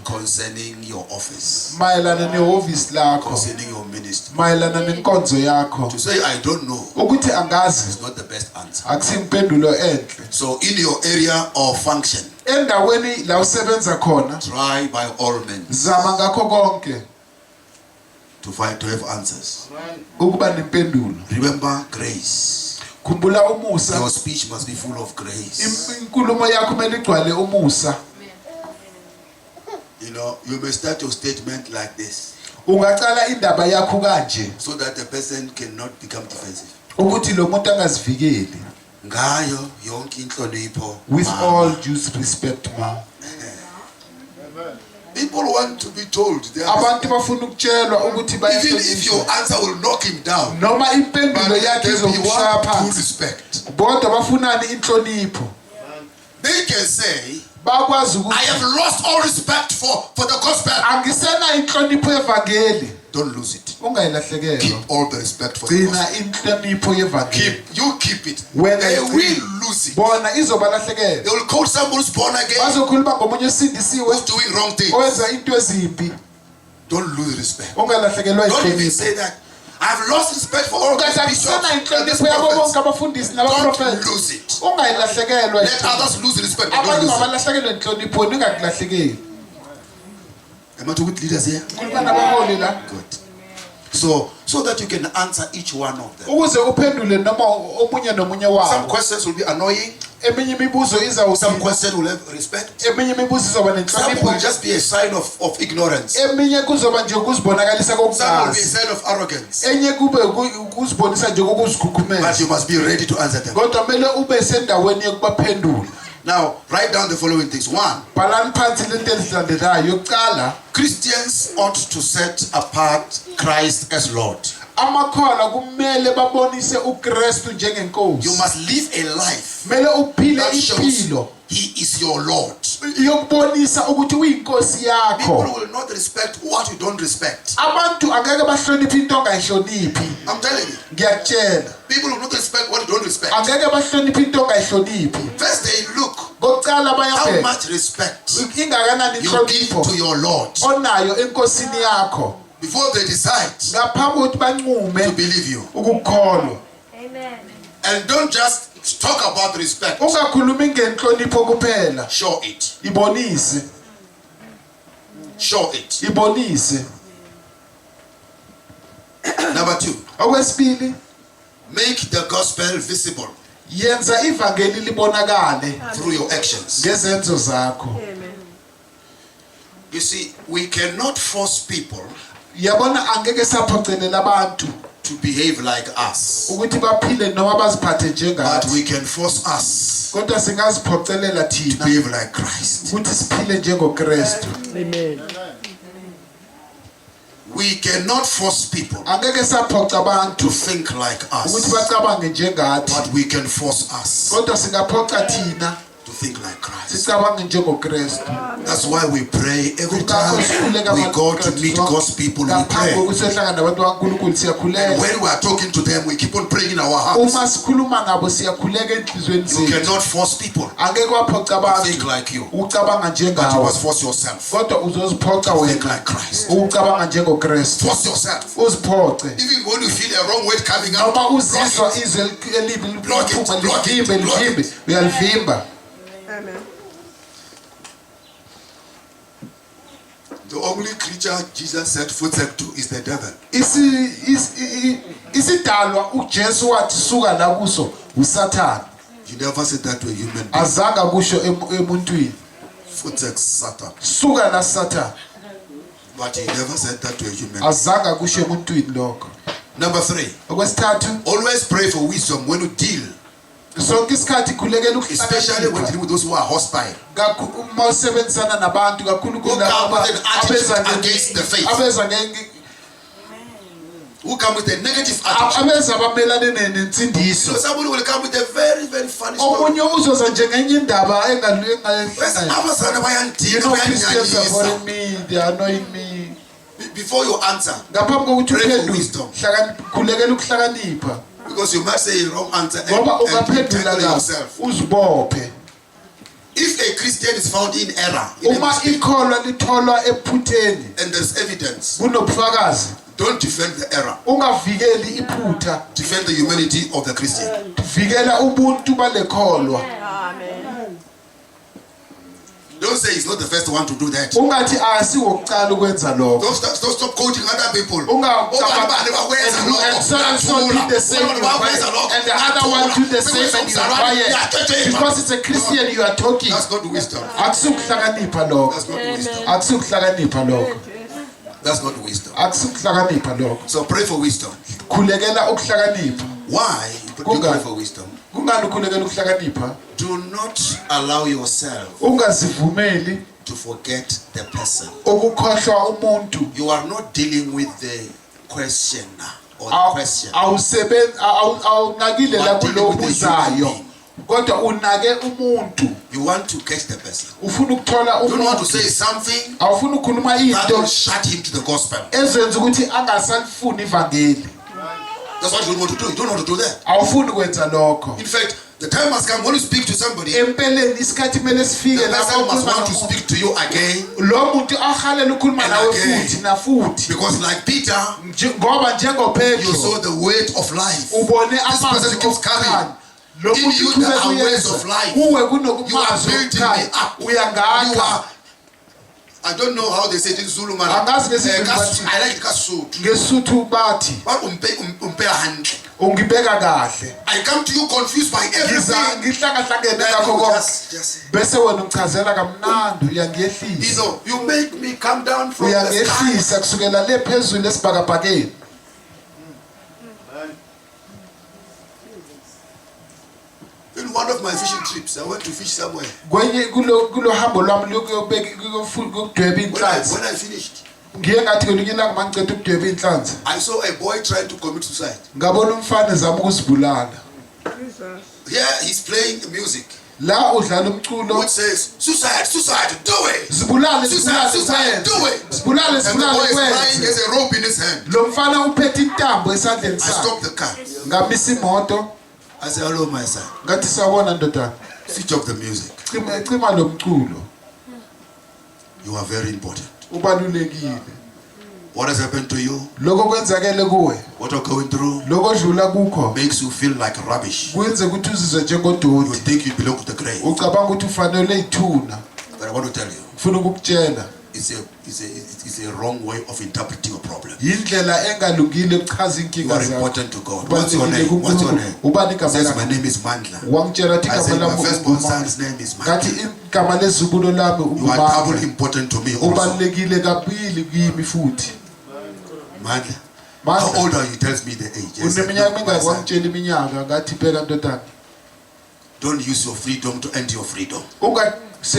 concerning your office, concerning your ministry. To say I don't know is not the best answer. So in your area of function, try by all means to have answers. Remember grace. Your speech must be full of grace. You know, you may start your statement like this, so that the person cannot become defensive. With all due respect, ma. People want to be told. Even if your answer will knock him down, but they want due respect. They can say, I have lost all respect for the gospel. Don't lose it. Keep all the respect for the gospel. Keep it. When they will lose it. They will call someone who's born again, who's doing wrong things. Don't lose respect. Don't even say that. I've lost respect for all these bishops and these prophets. Don't lose it. Let others lose respect. Don't lose it. Am I talking with leaders here? Good. So that you can answer each one of them. Some questions will be annoying. Some questions will have respect. Some will just be a sign of ignorance. Some will be a sign of arrogance. But you must be ready to answer them. Now, write down the following things. 1. Christians ought to set apart Christ as Lord. You must live a life that shows He is your Lord. People will not respect what you don't respect. I'm telling you. People will not respect what you don't respect. First they look how much respect you give to your Lord before they decide to believe you. Amen. And don't just talk about respect. Show it. Show it. Number 2. Make the gospel visible through your actions. You see, we cannot force people to behave like us, but we can force us to behave like Christ. Amen. We cannot force people to think like us, but we can force us to think like Christ. sicabange njengokristu. That's why we pray every time we go to meet God's people. We pray. And when we are talking to them, we keep on praying in our hearts. You cannot force people to think like you, but you must force yourself to think like Christ. Force yourself. Even when you feel a wrong word coming out, block it. Amen. The only creature Jesus said footstep to is the devil. Isidalwa uJesu wathi suka la kuso uSathane. You never said that to a human being. Azanga kusho emuntwini. Footstep Satan. Suka la Sathane. But he never said that to a human being. Azanga kusho emuntwini lokho. Number 3. Okwesithathu, always pray for wisdom when you deal. Sonke isikhathi khulekela Especially when dealing with those who are hostile. Uma usebenzisana nabantu kakhulu against the faith. Who come with a negative attitude. So somebody will come with a very, very funny story. They are annoying me. Before you answer, pray for wisdom. Because you might say a wrong answer and tangle yourself. If a Christian is found in error, and there's evidence, don't defend the error. Defend the humanity of the Christian. Don't say he's not the first one to do that. Don't stop quoting other people. And the other one do the same and you are quiet. Because it's a Christian you are talking. That's not wisdom. That's not wisdom. That's not wisdom. So pray for wisdom. Why do you pray for wisdom? Do not allow yourself to forget the person. You are not dealing with the questioner or the question. But dealing with the human being. You want to catch the person. You don't want to say something that will shut him to the gospel. That's what you don't want to do. You don't want to do that. In fact, the time has come when you speak to somebody, the person must want to speak to you again and again. Because like Peter, you saw the weight of life. This person keeps coming. In you there are ways of life. You are building me up. You are, I don't know how they say it in Zulu, man. I like Kasut. I come to you confused by everything. You make me come down from the sky. In one of my fishing trips, I went to fish somewhere. When I finished, I saw a boy trying to commit suicide. Here he's playing music which says, suicide, suicide, do it! Suicide, suicide, do it! And the boy is crying, there's a rope in his hand. I stopped the car. I said, hello, my son. Switch off the music. You are very important. What has happened to you? What you're going through makes you feel like rubbish. You think you belong to the grave. But I want to tell you, it's a wrong way of interpreting a problem. You are important to God. What's your name? What's your name? Says my name is Mandla. I said my firstborn son's name is Mandla. You are double important to me also. Mandla. How old are you? Tells me the age. Yes, don't use your freedom to end your freedom. It's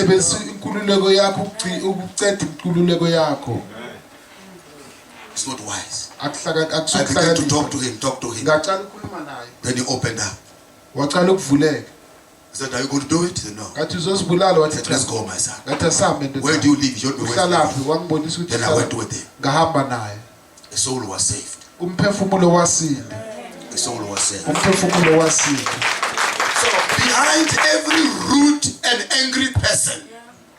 not wise. I began to talk to him. Then he opened up. said, are you going to do it? He said, no. Ngathi uzosibulala wathi Said, let's go, my son. ngathi asambe ndoda. Where do you live? He showed me where he Uhlalaphi lived. wangibonisa ukuthi Then I went with him. ngahamba naye. A soul was saved. Umphefumulo wasinda. A soul was saved. Umphefumulo wasinda. So behind every rude and angry person,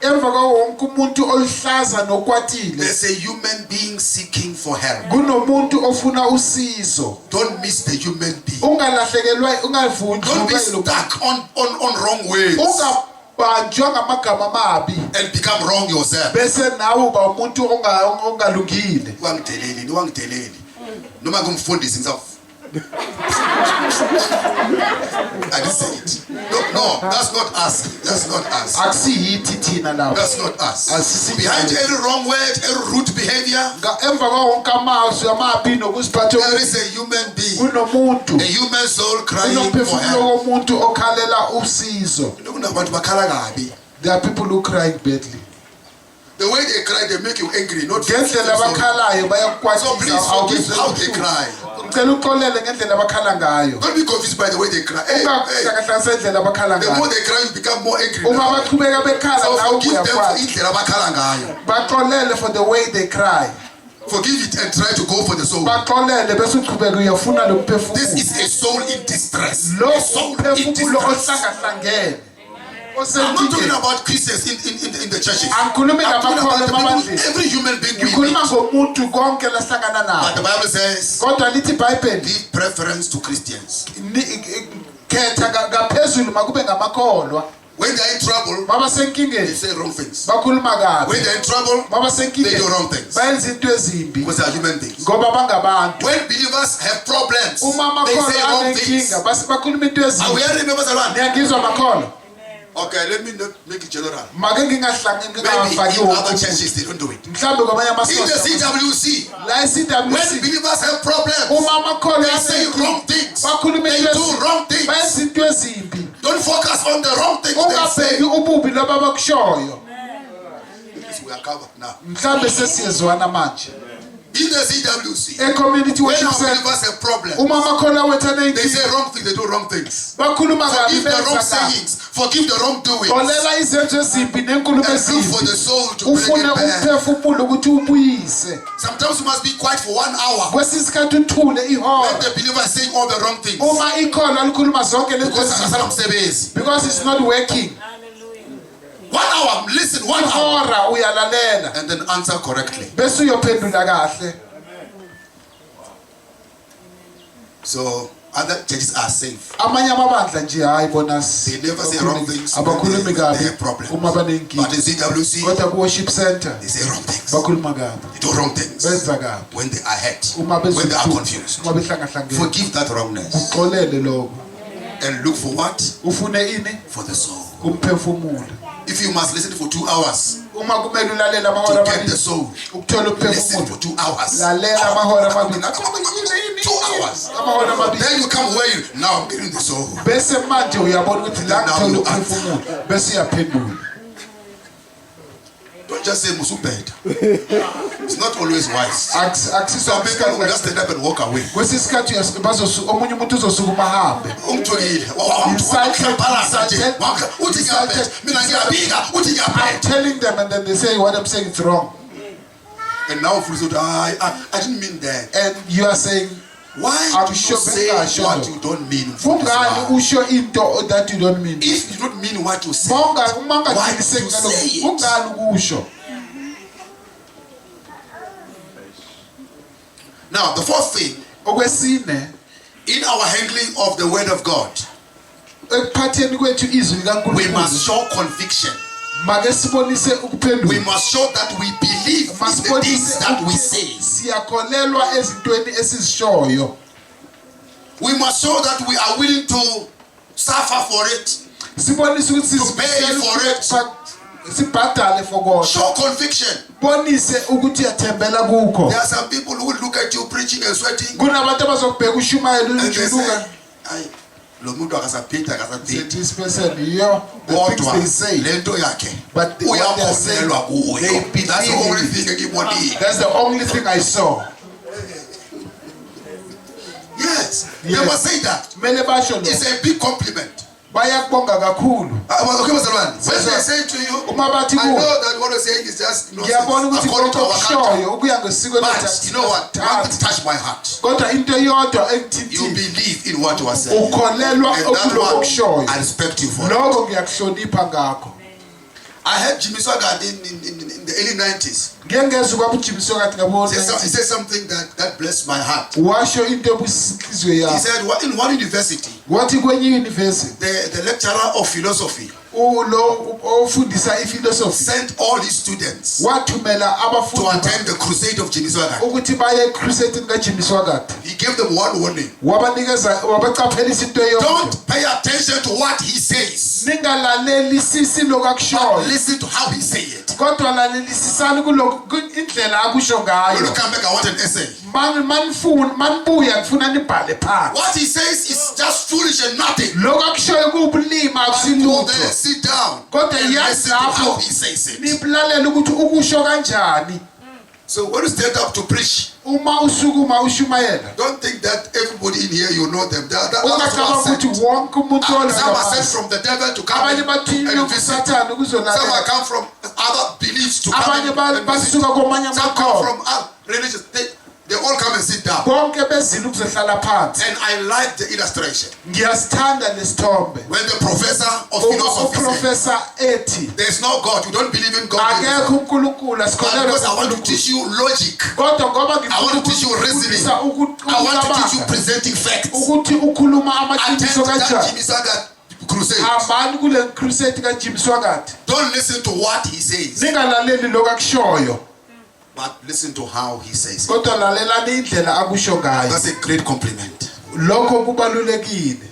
Emva kwawonke umuntu olihlaza nokwatile. there's a human being seeking for help. Kunomuntu ofuna usizo. Don't miss the human being. Ungalahlekelwa ungavunjwa. Don't be stuck on wrong ways Ungabanjwa ngamagama amabi. and become wrong yourself. Bese nawe uba umuntu ongalungile. Wangiteleli. Noma kumfundisi himself. I didn't say it. No, that's not us. That's not us. Akusiyithi thina lawo. That's not us. Asisi Behind every wrong word, every rude behavior, emva kwawonke amazwi amabi nokuziphatha there is a human being, kunomuntu. a human soul crying for Kunomphefumulo help. womuntu okhalela usizo. Kunabantu bakhala kabi. There are people who cry badly. The way they cry, they make you angry. Not Ngendlela abakhalayo so bayakukwatisa. please forgive how they cry. Ngicela uxolele ngendlela abakhala ngayo. Don't be confused by the way they cry. Hey, Ungahlangahlanganisa indlela abakhala the more ngayo. they cry, you become more angry. Uma baqhubeka bekhala So nawe forgive them for uyakwatisa. indlela abakhala ngayo. Baxolele for the way they cry. Forgive it and try to go for the soul. Baxolele bese uqhubeka uyafuna lo This mphefumulo. is a soul in distress. Lo A soul in mphefumulo distress. ohlangahlangene. I'm not talking Osentike. about Christians in the churches. Angikhulumi I'm talking ngamakholwa about the people, amabandla. every human being we Ngikhuluma meet. ngomuntu konke lahlangana But naye. the Bible says, Kodwa lithi iBhayibheli give preference to Christians. khetha ngaphezulu makube ngamakholwa. When they're in trouble, Baba they senkingeni say wrong things. bakhuluma kabi. When they're in trouble, Baba they senkingeni do wrong things. bayenza into ezimbi Because they are human beings. ngoba bangabantu. When believers have problems, Uma they amakholwa say wrong things. anenkinga base bakhuluma into Are ezimbi. we remember Salwan? Niyangizwa makholwa? Okay, let me not make it general. Make Maybe ngingafaki in other churches they don't do it. mhlambe kwamanye In the amasonto CWC, la when eCWC believers have problems, uma amakholwa they say wrong things. bakhuluma They into do ezimbi. wrong things. Bayenza into ezimbi. Don't focus on the wrong things they say. Ungabheki ububi loba bakushoyo. We are covered now. Mhlambe sesiyezwana manje. In the CWC, E-community when worship our center believers have problems, uma amakholwa wethu they anenkinga say wrong things, they do wrong things. bakhuluma kabi Forgive the wrong benza kabi. sayings, forgive the wrong doings, Xolela izenzo ezimbi nenkulumo and look for ezimbi. the soul to bring Ufune it back. umphefumulo ukuthi ubuyise. Sometimes you must be quiet for 1 hour Kwesinye isikhathi uthule when ihora. the believer is saying all the wrong things. Uma ikholwa likhuluma zonke lezi Because zinto because it's not working. 1 hour, listen, 1 hour, Ihora uyalalela and then answer correctly. bese uyophendula kahle. So other churches are safe. Amanye amabandla nje hayi bona They never say wrong things. abakhulumi They kabi have problems. uma But banenkinga. in CWC, Kodwa ku worship center they say wrong things. bakhuluma kabi. They do wrong things Benza kabi. when they are hurt, Uma when they are bezuthi confused. uma behlangahlangene. Forgive that wrongness Uxolele lokho. and look for what? Ufune ini? For the soul. Umphefumulo. If you must listen for 2 hours Uma kumele ulalela amahora to get the amabili soul, ukuthola listen for umphefumulo. 2 hours. Lalela amahora amabili. 2 hours. Amahora amabili. Then you come where you now I'm getting the soul. Bese manje uyabona ukuthi la ngithola umphefumulo bese uyaphendula. Don't just say musubeda. It's not always wise. Akusiswa Some people will isikhathi. just stand up and walk away. Kwesinye isikhathi omunye umuntu uzosukuma ahambe. Ungithukile. Uthi ngiyabheda. Mina ngiyabika. Uthi I'm ngiyabheda. telling them and then they say what I'm saying is wrong. And now I didn't mean that. And you are saying Why I'm do you sure say sure. what you don't mean? kungani usho into that you don't mean. If you don't mean what you say, Uma why do ungaqiniseki you ngalokho say it? kungani ukusho. Now the fourth thing, Okwesine in our handling of the word of God, ekuphatheni kwethu izwi we must likaNkulunkulu show conviction. make sibonise We ukuphendula. must show that we believe in the things that we say. Siyakholelwa ezintweni esizishoyo. We must show that we are willing to suffer for it. Sibonise ukuthi To pay for it. sibhadale for God. Show conviction. Bonise ukuthi uyathembela kukho. There are some people who will look at you preaching and sweating Kunabantu abazokubheka ushumayela and they say, unjuluka. "Ayi, lo muntu akasaphetha akasaphetha." This person here, the things Kodwa they say, lento yakhe but what they are saying, uyakholelwa they kuyo. That's the believe only in thing engibonile. That's the only thing I saw. Yes, they Yes. must say that. Kumele basho It's lokho. a big compliment. bayakubonga kakhulu. Okay, when they say to you, uma bathi I know kuwe that what you're saying is just ngiyabona nonsense ukuthi according to konke our culture. okushoyo ukuya ngesiko But you know what? One thing touched my heart. kodwa into eyodwa You engithithile believe in what you are saying. ukholelwa And that okuloko one, okushoyo I respect you for it. lokho ngiyakuhlonipha ngakho. I heard Jimmy Swaggart in the early 90s. ngiyengeza kwabo Jimmy Swaggart ngabona He said something that blessed my heart. washo into ebusihliziyo He yakhe said, in one university, wathi kwenye university the lecturer of philosophy ulo ofundisa iphilosophy sent all his students wathumela to abafundi attend the crusade of Jimmy Swaggart. ukuthi baye crusade ka Jimmy Swaggart. He gave them one warning. wabanikeza wabaqaphelisa into eyodwa Don't pay attention to what he says. ningalaleli sisi lokakushoyo Listen to how he say it. kodwa lalelisisani kuloko indlela akusho When ngayo you come back, I want an essay. manbuya ngifuna nibhale phansi What he says is just foolish and nothing. lokakushoyo kuwubulima But go there, akusilutho sit down, kodwa and yazi listen to how lapho he says it. nilalela ukuthi ukusho kanjani. So when you stand up to preach, uma usukuma ushumayela don't think that everybody in here you know them. ungacabanga ukuthi wonke umuntu Some are sent from the devil to come abanye and bathinywe visit. kusathane Some are ukuzolalela come from other beliefs to come abanye and visit. basuka kwamanye Some come amakhono from other religions. They all come and sit down. bonke bezile ukuzohlala phansi. And I like the illustration. ngiyasithanda lesithombe When the professor of philosophy said, uprofessor ethi there's no God, you don't believe in God. akekho uNkulunkulu But asikholelwa because I want to teach you logic. kodwa ngoba I want to teach you reasoning. I want to teach you presenting facts. ukuthi ukhuluma Attend amaqiniso that kanjani. Jimmy Swaggart crusade. hambani kule crusade ka Jimmy Swaggart Don't listen to what he says, ningalaleli lokakushoyo but listen to how he says it. kodwa lalelani indlela akusho ngayo. That's a great compliment. lokho kubalulekile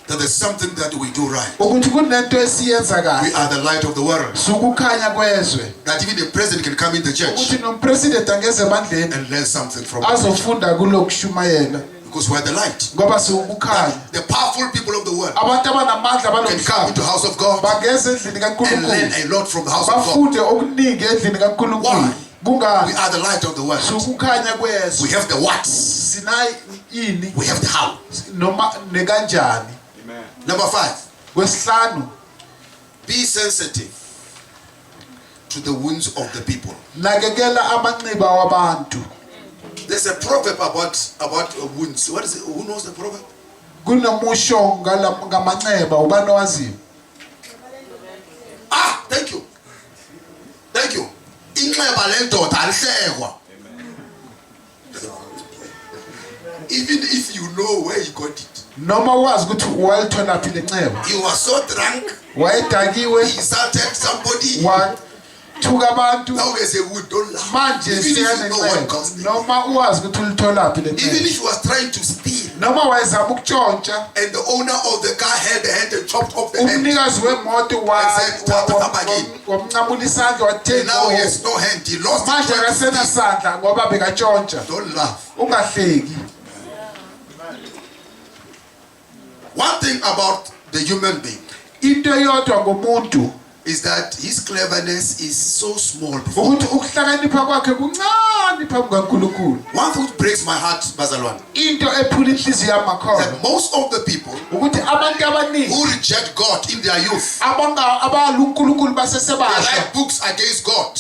That there's something that we do right. ukuthi kunento esiyenza We kahle are the light of the world. sukukhanya kwezwe That even the president can come in the church ukuthi nompresident angeze bandleni and learn something from us. azofunda kulokushumayela Because we're the light. ngoba siwukukhanya. The powerful people of the world abantu abanamandla can come banomhlaba into the house of God bageze endlini and learn kaNkulunkulu a lot from the house of God. bafunde okuningi endlini kaNkulunkulu. Why? We kungani are the light of the world. sukukhanya We kwezwe have the what? sina ini We have the how. noma nekanjani. Number 5. Kwesihlanu Be sensitive to the wounds of the people. nakekela amanxiba wabantu. There's a proverb about wounds. What is it? Who knows the proverb? kunomusho ngamanxeba ubani owaziyo. Thank you. Thank you. Inxeba lendoda alihlekwa. Even if you know where he got it. noma wazi ukuthi walithola phi lenxeba. He was so drunk. wayedakiwe He insulted somebody. wathuka abantu. Now there's a wound. Don't laugh. manje Even if you know what siyanenxeba caused it. noma uwazi ukuthi ulithola phi Even lenxeba. if he was trying to steal noma wayezama ukutshontsha and the owner of the car held the hand and chopped off the hand. umnikazi wemoto wamncamula isandla And now he wathenga. has no hand. He lost manje it. akasena sandla ngoba bekatshontsha. Don't laugh. ungahleki. One thing about the human being into eyodwa ngomuntu is that his cleverness is so small before ukuthi ukuhlakanipha kwakhe kuncane phambi kaNkulunkulu. One thing breaks my heart, Bazalwane, into ephula inhliziyo yamakhono that most of the people ukuthi abantu abaningi who reject God in their youth, abaluNkulunkulu they basesebasha write books against God.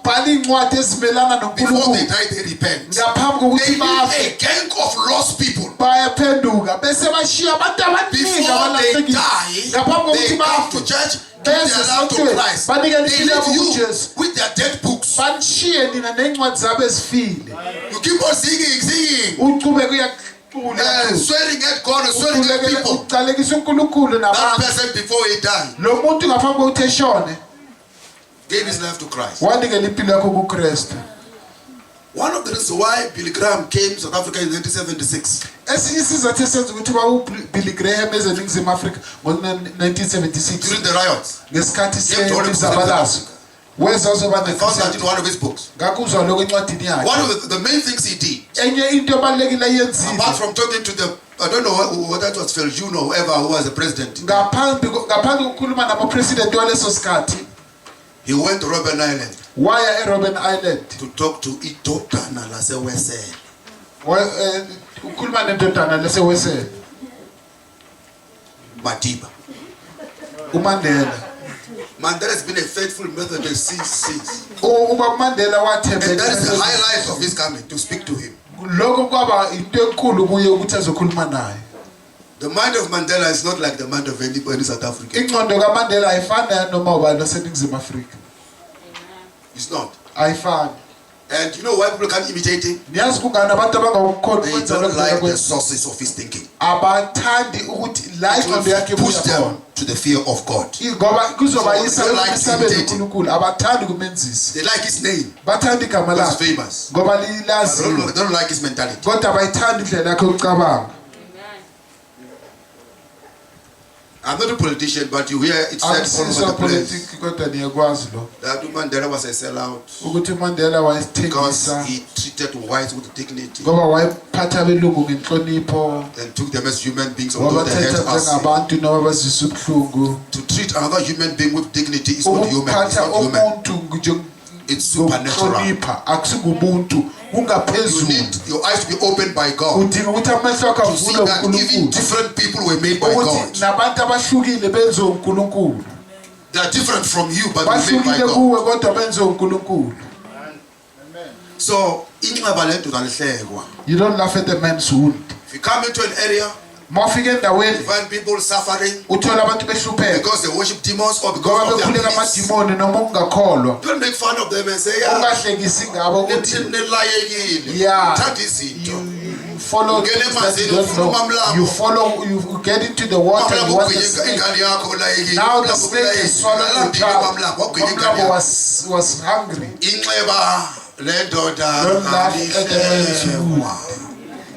babhala incwadi ezimelana Before they noNkulunkulu die, they repent. ngaphambi They kokuthi leave bafe a gang of lost people. bayaphenduka bese bashiya abantu abaningi Before they abalahlekile die, ngaphambi they kokuthi come to bafe church, give their life to Christ. banikele They impilo leave yabo you kuJesu with their dead books. banishiye nina neincwadi zabo ezifile. You keep on singing, uqhubeka uyaqhula swearing at God and swearing at people. ucalekisa uNkulunkulu That nabantu. person before he died lo muntu ngaphambi kokuthi eshone gave his life to Christ. wanikela impilo yakho kuKristu. One of the reasons why Billy Graham came to South Africa in 1976 esinye isizathu esenza ukuthi Billy Graham eze eNingizimu Afrika ngo-1976 during the riots. ngesikhathi Came to all the semizabalazo weza uzoba I found that in ne one of his books. ngakuzwa lokho encwadini yakhe. One of the main things he did, enye into ebalulekile ayenzile apart from talking to the, I don't know whether it was Viljoen or whoever who was the president, ngaphambi kokukhuluma namapresidenti waleso sikhathi he went to Robben Island waya eRobben Island to talk to idodana laseWesel. ukhuluma nendodana lesewesele. Madiba. uMandela Mandela has been a faithful Methodist since. uMandela And that is the highlight of his coming, to speak to him. lokho kwaba into enkulu kuye ukuthi azokhuluma naye. The mind of Mandela is not like the mind of anybody in South Africa. Ingqondo kaMandela ayifani noma ubani waseNingizimu Afrika. It's not. Ayifani. And you know why people can't imitate him? Niyazi kungani abantu abangakukhona They ukwenza don't like lokho the sources of his thinking. abathandi ukuthi la It will ingqondo yakhe push ibuya them khona. to the fear of God. Ngoba kuzobayisa So they like ekusabeni imitating. uNkulunkulu abathandi kumenzisa. They like his name. Bathanda igama He's lakhe famous. ngoba But lilaziwe. they don't like his mentality. Kodwa abayithandi indlela yakhe yokucabanga. I'm not a politician, but you hear it said all Akusizwa over the place politiki kodwa niyakwazi lo. that Mandela was a sellout Ukuthi uMandela because wayesithengisa he treated whites with dignity ngoba wayephatha abelungu ngenhlonipho. and took them as human beings, although they Wabathetha hurt us. njengabantu noma bazisa ubuhlungu. To treat another human being with dignity is not human. It's Ukuphatha not human. umuntu It's supernatural. ngokuhlonipha akusingubuntu You ungaphezulu. need your eyes to be opened by God Udinga ukuthi amehlo akho to see avule that even uNkulunkulu. different people were made by Ukuthi God. nabantu abahlukile benziwe uNkulunkulu. They are different from you, but were made by Bahlukile God. kuwe kodwa benziwe uNkulunkulu. So, inxeba lendoda lihlekwa. You don't laugh at the man's wound. If you come into an area, Mawufika endaweni find people suffering uthola abantu behlupheka because they worship demons or ngoba because of their bekhuleka beliefs. amadimoni noma ungakholwa. Don't make fun of them and say, yeah, Ungahlekisi ngabo ukuthi nilayekile. yeah, Thatha izinto. you follow Ungena things that you emanzini, don't ufuna know. umlambo. You follow, you get into the water, you Umlambo want the ugwinya snake. ingane yakho ulayekile. Now the Umlambo snake is swallowed the Alambile child. umlambo, wagwinya ingane Umlambo yakho. was hungry. Inxeba lendoda Don't laugh at the man's wound. alihlekwa.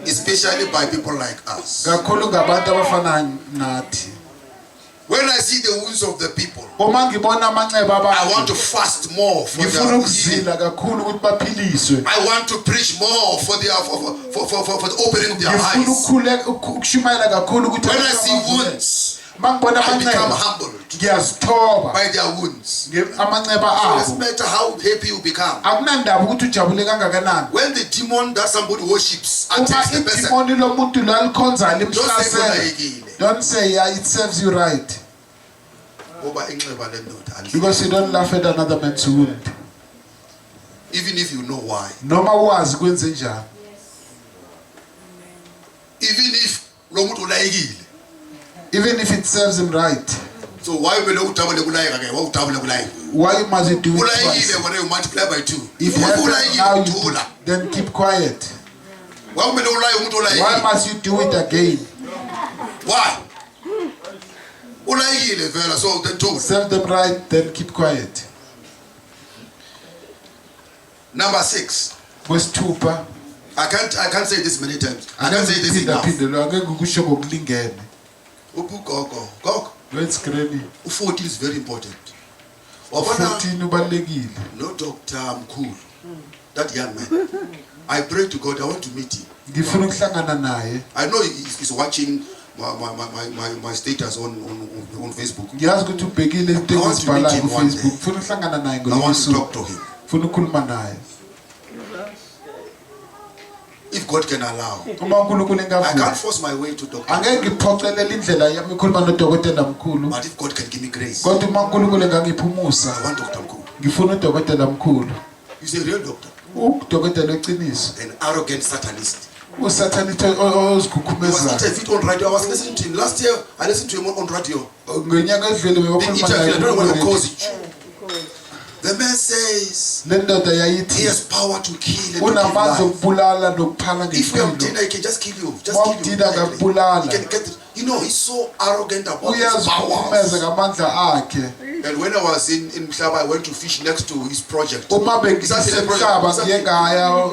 Especially by people like us. Kakhulu ngabantu abafana nathi. When I see the wounds of the people, Uma ngibona amanxeba I want to abantu fast more for ngifuna their healing. ukuzila kakhulu ukuthi baphiliswe. I want to preach more for their for the opening of their Ngifuna eyes. ukushumayela kakhulu ukuthi When I abantu see bavule. wounds, Mangibona I become amanxeba humbled ngiyazithoba by their wounds. amanxeba It doesn't abo. matter how happy you become. Akunandaba ukuthi ujabule kangakanani. When the demon that somebody worships Uma attacks the person, idimoni lomuntu lalikhonzayo don't say limhlasela. ulayekile. Don't say yeah, it serves you right Ngoba inxeba lendoda alihlekwa. because you don't laugh at another man's wound. Even if you know why. Noma wazi kwenze njani. Even if lo muntu ulayekile. Even if it serves him right. So why kumele udabule kulayeka ke? Why udabule kulayeka? Why must you do it Ulayekile twice? wena you multiply by 2. If Uma you have ulayekile now you udula. then keep quiet. Why kumele ulaye umuntu Why ulayekile? must you do it again? Why? Ulayekile vela, so then do. Serve them right, then keep quiet. Number 6. Wesithupha. I can't say this many times. I can't say this enough. Phindaphinda angeke ukusho ngokulingene. Gogo. Let's granny. U14 is very important. Wabona 14 ubalekile. no Dr. Mkhulu. That young man. I pray to God, I want to meet him. Ngifuna ukuhlangana naye. I know he's watching my status on Facebook. Ngiyazi ukuthi ubhekile into I want to engizibhalayo meet him one kuFacebook. day. Ngifuna ukuhlangana naye I want to ngoLwesithathu. talk to him. Ngifuna ukukhuluma naye. If God can allow. Uma uNkulunkulu I can't engavuma. force my way to doctor. Angeke ngiphoqelele indlela yami ukukhuluma nodokotela mkhulu. But if God can give me grace, Kodwa uma uNkulunkulu engangipha umusa, I want Dr. Mkhulu. ngifuna udokotela mkhulu. He's a real doctor. Udokotela eqiniso. An arrogant satanist. Usathani He was ozikhukhumeza. interviewed on radio. I was listening to him. Last year, I listened to him on radio. Ngonyaka edlule The bebakhuluma interview, I don't know what to call naye. it. The man says Le ndoda he yayithi has power to kill and to give unamandla life. okubulala nokuphala If you have ngempilo. dinner, he can just kill you. Just Mom kill you. dinner akakubulala. He can get it. You know, he's so arrogant about his Uyazikhukhumeza powers. ngamandla akhe. And when I was in Mhlaba, I went to fish next to his project. Uma Is that the project? bengisemhlaba Is that- ngiye ngaya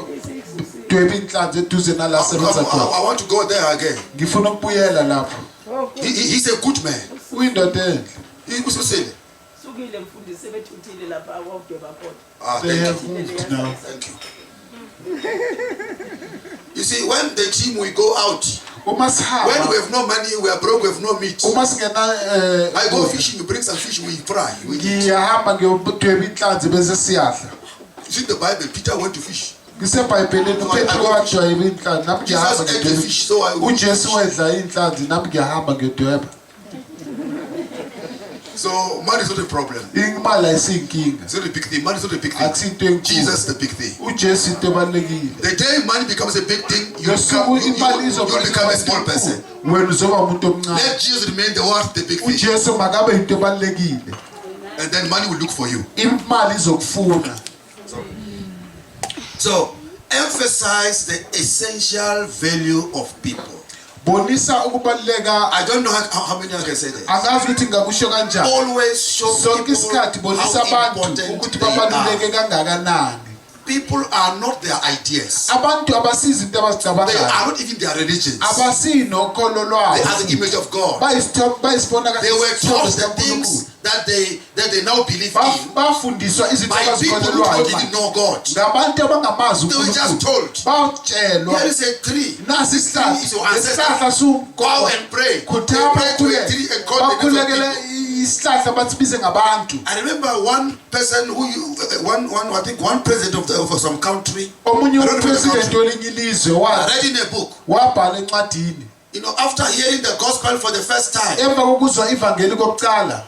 dweba inhlanzi eduze nala sebenza khona. I want to go there again. Ngifuna ukubuyela lapho. He's a good man. Uyindoda enhle. Usile. Sukile mfundisi bethuthile lapha awudweba khona. They Thank have you. moved now. Thank you. You see, when the team we go out, Uma when we sihamba, have no money, we are broke, we have no meat. uma singena I go fishing, we bring some fish, we fry. We eat. ngiyahamba ngiyodweba inhlanzi bese siyadla. It's in the Bible. Peter went to fish. Ngisebhayibhelini uPetro wadweba inhlanzi nami ngiyahamba Jesus ate the ngiyodweba. fish, so I uJesu wedla inhlanzi nami ngiyahamba ngiyodweba. So money is not a problem. Imali ayisiyinkinga. It's not a big thing. Money is not a big thing. Akusinto enkulu. Jesus is the big thing. uJesu into ebalekile. The day money becomes a big thing, you become a small person. Wena uzoba umuntu omncane. Let Jesus remain the one, the big thing. uJesu makabe into ebalekile. And then money will look for you. Imali izokufuna. So emphasize the essential value of people. Bonisa ukubaleka. I don't know how many I can say that. Angazi ukuthi ngakusho kanjani. Always show sonke isikhathi bonisa abantu ukuthi babaluleke kangakanani. People are not their ideas. Abantu abasizi into abazicabangayo. They are not even their religions. Abasino kholo lwabo. They are the image of God. Bayisibona They were taught the things that they now believe in. Bafundiswa izinto By people who didn't know God. Ngabantu abangamazi They were just told. Batshelwa. Here is a tree. Nasi This is your ancestor. isihlahla Go and pray. Kuthaba Pray to a tree and call the name of people. isihlahla batsibize ngabantu. I remember one person who I think one president of some country. Omunye upresident welinye ilizwe read in a book. Wabhala encwadini. You know, after hearing the gospel for the first time, emva kokuzwa ivangeli kokuqala,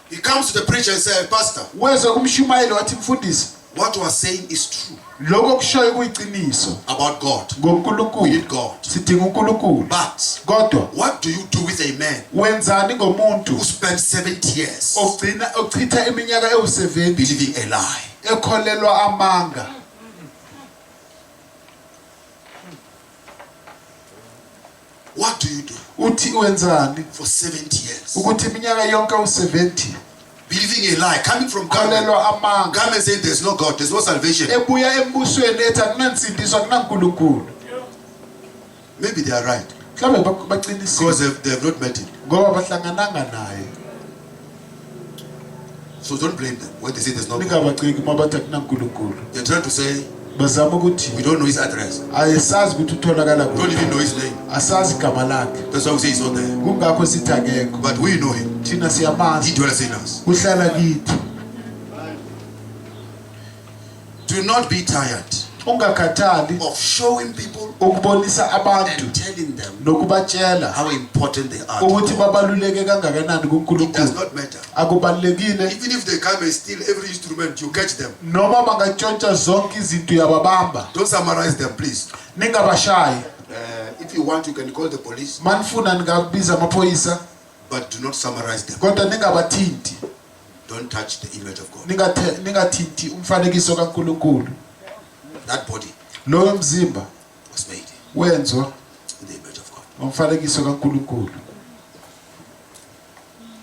he comes to the preacher and says, Pastor, wezwa kumshumayeli wathi mfundisi, what you are saying is true lokho kushoyo kuyiqiniso about God. ngoNkulunkulu. We need God. Sidinga uNkulunkulu. But kodwa what do you do with a man wenzani ngomuntu who spent 70 years ochitha iminyaka ewu70 believing a lie? ekholelwa amanga. What do you do Uthi wenzani for 70 years ukuthi iminyaka yonke u70 believing a lie, coming from God, kholelwa amanga, government saying there's no God, there's no salvation? ebuya embusweni ethi akunansindiso akunaNkulunkulu. Maybe they are right Mhlawumbe baqinisile because they have not met him. ngoba bahlangananga naye. So don't blame them when they say there's no God. Ningabaciki mabathi akunaNkulunkulu. They're trying to say Bazama ukuthi we don't know his address, ayisazi ukuthi utholakala we don't even know his name. asazi igama lakhe. That's why we say he's not there. Kungakho sithi akekho. But we know him. Thina He siyamazi. dwells in us. Uhlala kithi. Do not be tired Ungakhathali of showing people ukubonisa abantu and telling them nokubatshela how important they are. ukuthi babaluleke kangakanani It does kuNkulunkulu. not matter. Akubalekile Even if they come and steal every instrument, you catch them. noma bangatshontsha zonke izinto yababamba. Don't summarize them, please. Ningabashayi. If you want, you can call the police, Manifuna ningabiza amaphoyisa but do not summarize them. kodwa ningabathinti. Don't touch the image of God. Ningathinti umfanekiso kaNkulunkulu. That body Lowo mzimba was made wenzwa in the image of God. umfanekiso kaNkulunkulu.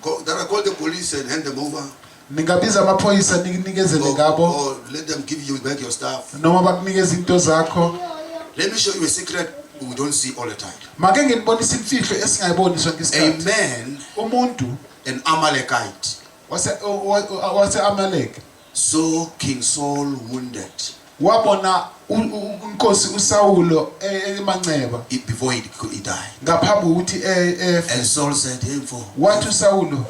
Call the police and hand them over, Ningabiza amaphoyisa nikezele ngabo or let them give you back your stuff. noma bakunikeza into zakho. Let me show you a secret we don't see all the time. Make nginibonisa imfihlo esingayiboni sonke A isikhathi. man, Umuntu an Amalekite, wase Amalek saw King Saul wounded wabona uNkosi uSawulo emanxeba before he died. ngaphambi ukuthi efe. And Saul said, "Hey, for Wathi uSawulo,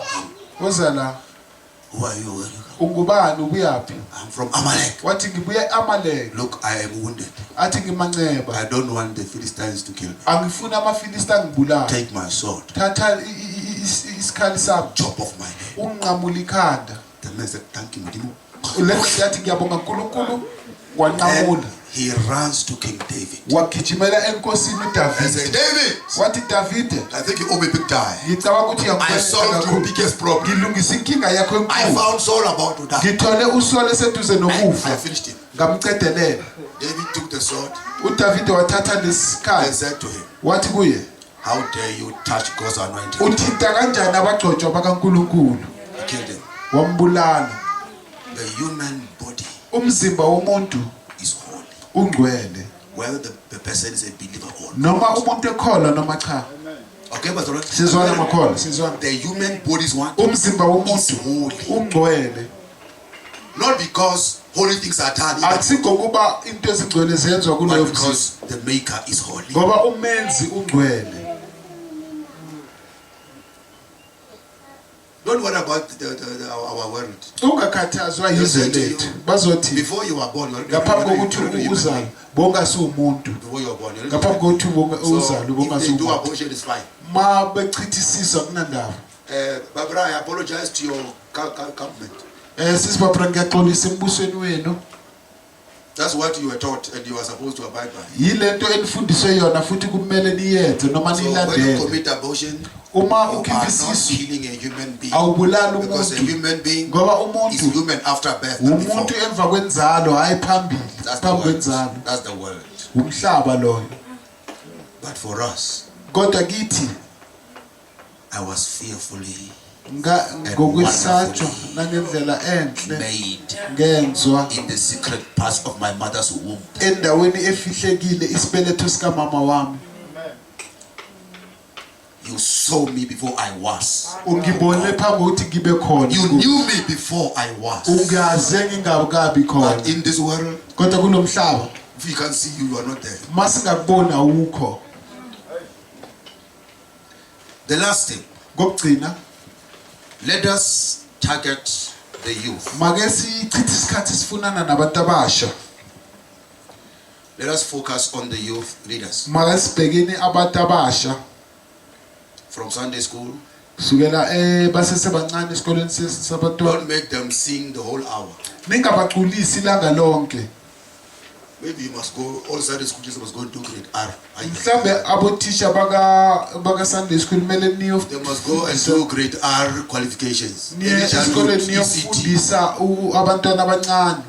"Wozala, who are you? ungubani ubuyaphi?" I'm from Amalek. Wathi ngibuya eAmalek. Look, I am wounded. Athi ngimanxeba. I don't want the Philistines to kill me. Angifuni amaFilista ngibulala. Take my sword, Thatha isikhali sami chop off my head." unqamula ikhanda. The man said, "Thank you, Mudimu." Lenkosi yathi ngiyabonga uNkulunkulu wanqamula. And he runs to King David Wagijimela enkosini and uDavid. said, "David, Wathi Davide, I think you owe me big time. ngicabanga ukuthi I solved your biggest problem. ngilungisa inkinga yakho I enkulu. found Saul about to die. Ngithole uSawule eseduze I nokufa. finished him." Ngamcedelela. David took the sword uDavide wathatha and lesikhali said to him, wathi kuye, "How dare you touch God's anointed?" "Uthinta kanjani abagcotshwa bakaNkulunkulu?" He killed him. Wambulala. The human body Umzimba womuntu is holy, ungcwele whether the person is a believer or not. noma umuntu ekholwa noma cha. Okay, but Sizwana makholwa, sizwana. the human body is one. Umzimba Is womuntu holy, ungcwele. not because holy things are done, even, Akusingokuba into ezingcwele zenzwa kuleyo but mzimba, because the Maker is holy. ngoba umenzi ungcwele. Don't worry about our world. Ungakhathazwa yizwe lethu. Bazothi Before you were born, ngaphambi kokuthi uzalwe bongasi umuntu. before you were born, Ngaphambi kokuthi uzalwe so if bongasi they do umuntu. abortion, it's fine. Ma bechithisiswa kunandaba. Barbara, I apologize to your government. Sisibabra ngiyaxolisa embusweni wenu. That's what you were taught and you are supposed to abide by. Yilento enifundiswe yona futhi kumele niyenze noma So when you nilandele. commit abortion, Uma you are ukhipha not isisu killing a human being. awubulali Because a umuntu human being ngoba is umuntu human after birth. not before. umuntu emva kwenzalo hayi phambili That's the phambi word. kwenzalo That's the word. umhlaba loyo. But for us, Kodwa kithi I was fearfully ngokwesatshwa nangendlela enhle made ngenzwa in the secret parts of my mother's womb. endaweni efihlekile isibeletho sika mama wami. You saw me before I was. Ungibone phambi ukuthi ngibe khona. You knew me before I was. Ungaze ngingakabi khona. But in this world, Kodwa kulomhlaba if you can't see you, you are not there. masingakubona awukho. The last thing, Kokugcina let us target the youth. make sichithe isikhathi sifunana nabantu abasha. Let us focus on the youth leaders Make sibhekeni abantu abasha from Sunday school. kusukela basesebancane esikoleni sabantwana. Don't make them sing the whole hour. Ningabaculisi ilanga lonke. Maybe you must go, all Sunday school teachers must go to grade R. Mhlambe abothisha baka Sunday school mele niyo They must go and do grade R qualifications. niye esikoleni niyofundisa abantwana abancane.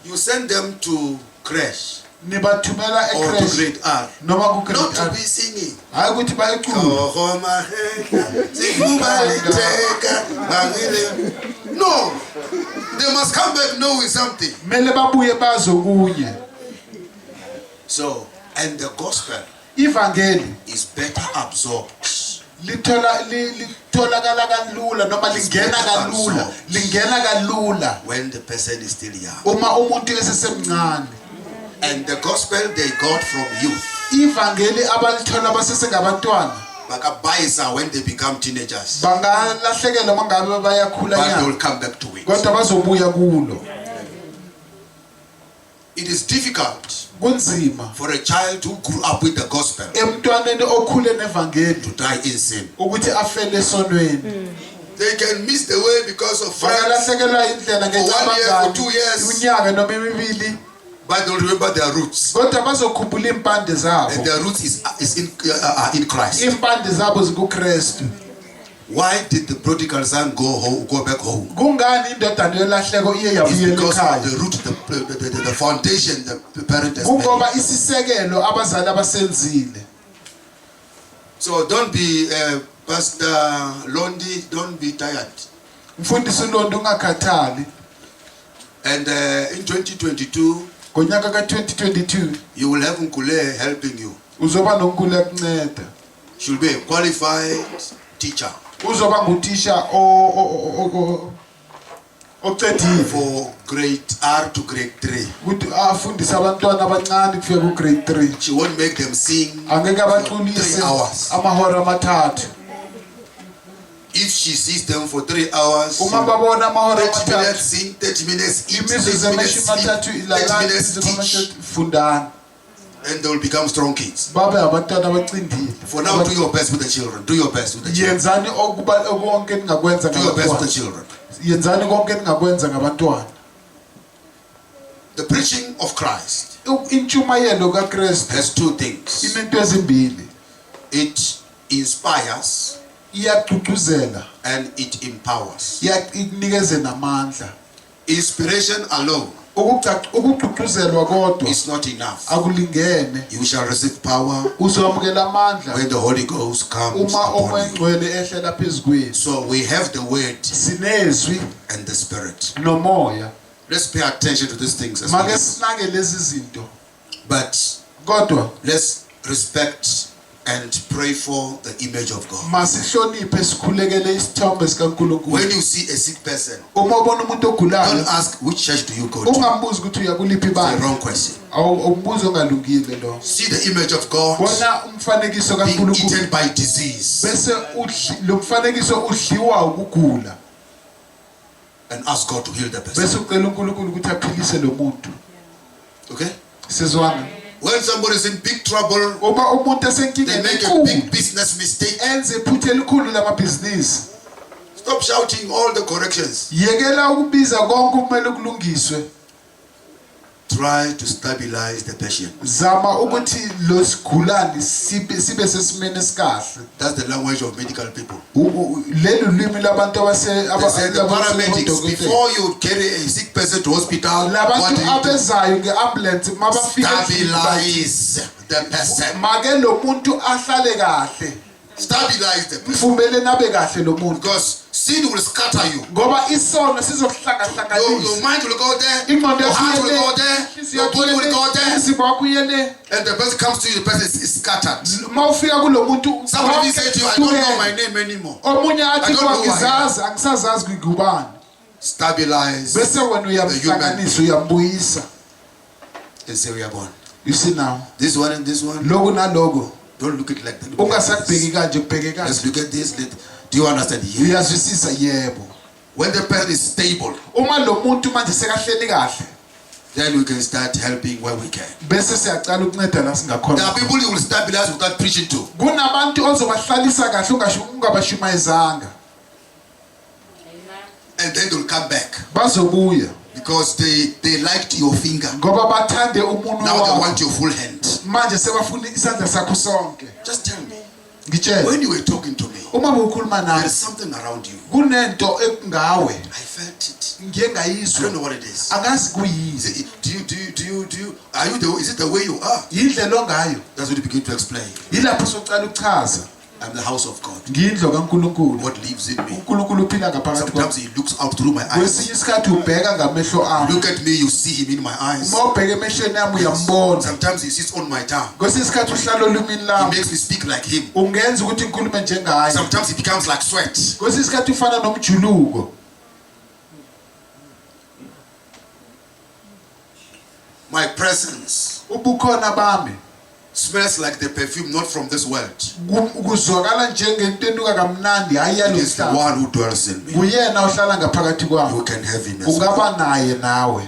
You send them to crash Nibathumela or to ecrash grade R. noma ku Not grade to R. be singing. Hayi ukuthi bayicula. No, they must come back knowing something. Mele babuye bazokunye. So, and the gospel Ivangeli is better absorbed. litholakala kalula noma lingena kalula when the person is still young. uma umuntu esesemncane. And the gospel they got from youth. Ivangeli abalithola basesengabantwana Bakabayisa when they become teenagers. bangalahlekelwa mangabe bayakhula But they nyana will come back to it. kodwa bazobuya kulo. It is difficult Kunzima for a child who grew up with the gospel emntwaneni okhule nevangeli to die in sin. ukuthi afele esonweni. They can miss the way because of friends, Bangalahlekelwa indlela For 1 year, for 2 years. unyaka noma emibili but they'll remember their roots. kodwa bazokhumbula impande And zabo. their roots is in Christ. Impande zabo zikuKristu. Why did the prodigal son go back home? Kungani indodana yolahleko iye It's yabuyela because of ekhaya? the root, the foundation the parent has made. Kungoba isisekelo abazali abasenzile. So don't be Pastor Londi, don't be tired. Mfundisi uLondo ungakhathali. And in 2022, Ngonyaka ka2022 you will have Nkule helping you. uzoba noNkulunkulu akunceda. She'll be a qualified teacher Uzoba nguthisha ocedile for grade R to grade 3. ukuthi afundise abantwana abancane kufika ku grade 3. She won't make them sing Angeke for 3 abaxolise hours. amahora amathathu. If she sees them for 3 hours, Uma babona amahora 30 minutes amathathu sing, 30 minutes eat, 30 imizuzu minutes amashumi sleep, amathathu 30 ilalana minutes teach, fundana and they will become strong kids. babe abantwana abacindile. For now, do your best with the children. Do your best with the children. Yenzani konke ningakwenza Do your best with the ngabantwana. children. Yenzani konke ningakwenza ngabantwana. The preaching of Christ Intshumayelo kaKristu has 2 things. inento ezimbili. It inspires Iyagqugquzela, and it empowers. iyakunikeze namandla. Inspiration alone Ukugqugquzelwa kodwa is not enough. akulingene. You shall receive power Uzomkela amandla when the Holy Ghost comes uma upon you. omengcwele ehlela phezukwethu. So we have the word Sinezwi and the spirit. nomoya. Let's pay attention to these things as Make well. sinake lezi zinto. But Kodwa let's respect and pray for the image of God. masihloniphe sikhulekele isithombe sikaNkulunkulu. When you see a sick person, Uma ubona umuntu don't ogulayo ask which church do you go to. ungambuzi ukuthi uyakuliphi It's a ibandla. wrong question. Awumbuzo ongalungile lo. See the image of God Bona umfanekiso being kaNkulunkulu eaten by disease bese lo mfanekiso udliwa ukugula. and ask God to heal the person. Bese ucela uNkulunkulu ukuthi aphilise lo muntu. Okay? Sizwana. When somebody is in big trouble, uma umuntu they esenkingeni make a enkulu big business mistake. enze iphutha elikhulu lamabhizinisi. Stop shouting all the corrections. Yekela ukubiza konke kumele kulungiswe. Try to stabilize the patient. Zama ukuthi lo sigulani sibe sesimene esikahle. That's the language of medical people. Lelo limi labantu They say the paramedics, before you carry a sick person to hospital, what labantu do you do? abezayo ngeambulance mabafika Stabilize the person. make lo muntu ahlale kahle. Stabilize the person. Mfumele nabe kahle lo muntu. Because sin will scatter you. Ngoba isono sizokuhlanga Your hlanganisa. mind will go there, Ingqondo your heart will yakho go there, your body will go there, umzimba wakho uyele. and the person comes to you, the person is scattered. Mawufika kulo muntu Somebody say to you, I don't know my name anymore. omunye athi I don't know who I kwangizazi angisazazi ngubani. Stabilize Bese wena uyamhlanganisa uyambuyisa. and say we are born. You see now. This one and this one. Logo nalogo. Don't look at it like that. Ungasakubheki kanje kubheke Let's kanje. look at this. Do you understand? Yes. Uyazwisisa yebo. When the person is stable, Uma lo muntu manje sekahleli kahle. then we can start helping where we can. Bese siyacala ukunceda la There are singakhona. people you will stabilize without preaching to. Kunabantu ozobahlalisa kahle ungabashumayezanga. And then they'll come back. Bazobuya. Because they liked your finger. Ngoba bathande umunwe Now they wakho. want your full hand. Manje sebafuna isandla sakho sonke. Just tell me. Ngitshela. When you were talking to me, Uma ukhuluma there nawe is something around you. kunento engawe. I felt it. Ngiye I don't ngayizwa. know what it is. Angazi kuyini. Is it the way you are? Yindlela ongayo. That's what you begin to explain. Yilapho socala ukuchaza. I'm the house of God. Ngiyindlo kaNkulunkulu. What lives in me. uNkulunkulu uphila ngaphakathi Sometimes kwami. he looks out through my eyes. Kwesinye isikhathi ubheka ngamehlo ami. Look at me, you see him in my eyes. Uma ubheka emehlweni yami uyambona. Sometimes he sits on my tongue. Kwesinye isikhathi uhlala olimini He lami. makes me speak like him. Ungenza ukuthi ngikhulume njengaye. Sometimes it becomes like sweat. Kwesinye isikhathi ufana nomjuluko. My presence Ubukhona bami smells like the perfume not from this world. kuzwakala njengento enuka kamnandi hayi It is the yalomhlaba. one who dwells in me. Uyena ohlala ngaphakathi kwami. You can have him as well. Ungaba naye nawe.